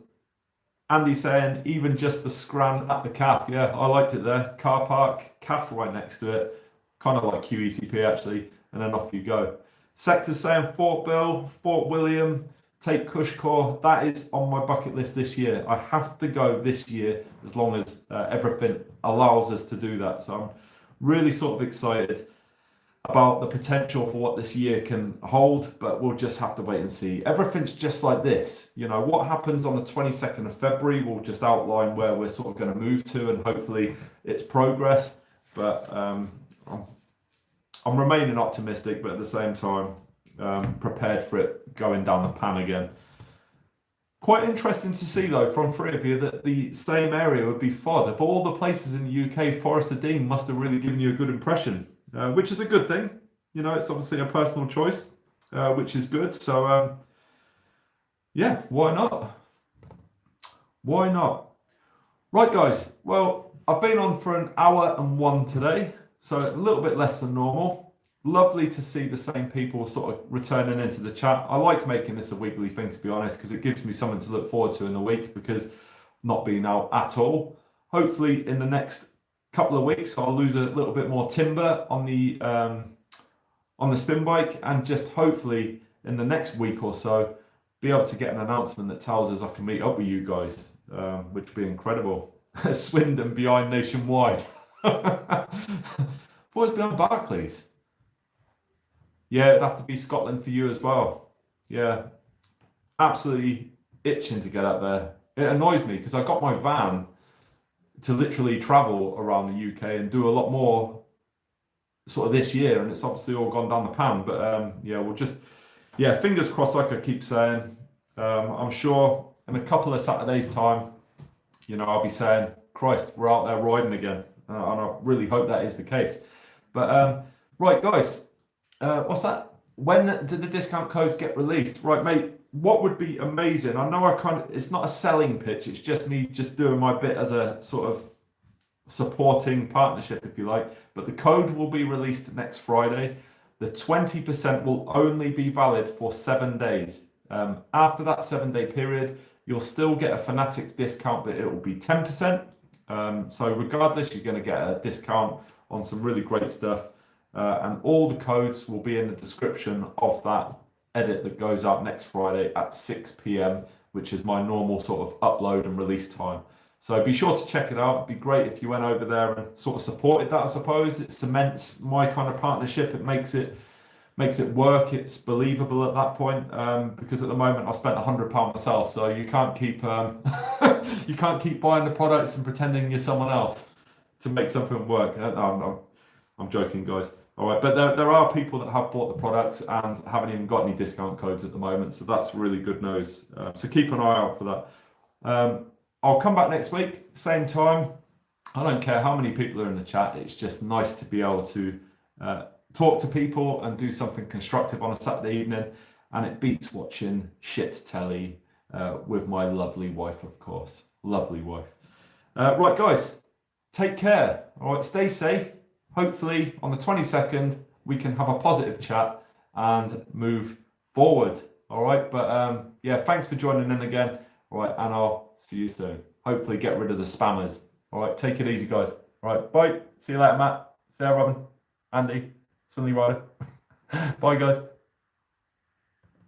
Andy saying even just the Scran at the calf, yeah, I liked it there. Car park, calf right next to it, kind of like QECP actually, and then off you go. Sector's saying Fort Bill, Fort William, take Cushcore. That is on my bucket list this year. I have to go this year as long as everything allows us to do that. So I'm really sort of excited about the potential for what this year can hold, but we'll just have to wait and see. Everything's just like this. You know, what happens on the 22nd of February will just outline where we're sort of going to move to, and hopefully it's progress. But I'm remaining optimistic, but at the same time, prepared for it going down the pan again. Quite interesting to see, though, from three of you that the same area would be FOD. Of all the places in the UK, Forest of Dean must have really given you a good impression, which is a good thing. You know, it's obviously a personal choice, which is good. So, yeah, why not? Why not? Right, guys. Well, I've been on for 1 hour and 1 today, so a little bit less than normal. Lovely to see the same people sort of returning into the chat. I like making this a weekly thing, to be honest, because it gives me something to look forward to in the week, because not being out at all. Hopefully in the next couple of weeks, I'll lose a little bit more timber on the spin bike, and just hopefully in the next week or so, be able to get an announcement that tells us I can meet up with you guys, which would be incredible. Swindon behind Nationwide. Boys behind Barclays. Yeah, it'd have to be Scotland for you as well. Yeah, absolutely itching to get up there. It annoys me because I got my van to literally travel around the UK and do a lot more sort of this year, and it's obviously all gone down the pan. But yeah, we'll just, yeah, fingers crossed, like I keep saying. I'm sure in a couple of Saturdays' time, you know, I'll be saying, Christ, we're out there riding again. And I really hope that is the case. But right, guys. What's that? When did the discount codes get released? Right, mate, what would be amazing? I know it's not a selling pitch, it's just me just doing my bit as a sort of supporting partnership, if you like. But the code will be released next Friday. The 20% will only be valid for 7 days. After that 7-day period, you'll still get a Fanatics discount, but it will be 10%. So regardless, you're going to get a discount on some really great stuff. And all the codes will be in the description of that edit that goes up next Friday at 6 p.m, which is my normal sort of upload and release time. So be sure to check it out. It'd be great if you went over there and sort of supported that, I suppose. It cements my kind of partnership. It makes it work. It's believable at that point, because at the moment I spent £100 myself, so you can't keep you can't keep buying the products and pretending you're someone else to make something work. I'm joking, guys. All right, but there are people that have bought the products and haven't even got any discount codes at the moment, so that's really good news. So keep an eye out for that. I'll come back next week, same time. I don't care how many people are in the chat. It's just nice to be able to talk to people and do something constructive on a Saturday evening, and it beats watching shit telly with my lovely wife, of course. Lovely wife. Right, guys, take care. All right, stay safe. Hopefully on the 22nd, we can have a positive chat and move forward. All right. But yeah, thanks for joining in again. All right. And I'll see you soon. Hopefully get rid of the spammers. All right. Take it easy, guys. All right. Bye. See you later, Matt. See you, Robin. Andy. Swinley Rider. Bye, guys.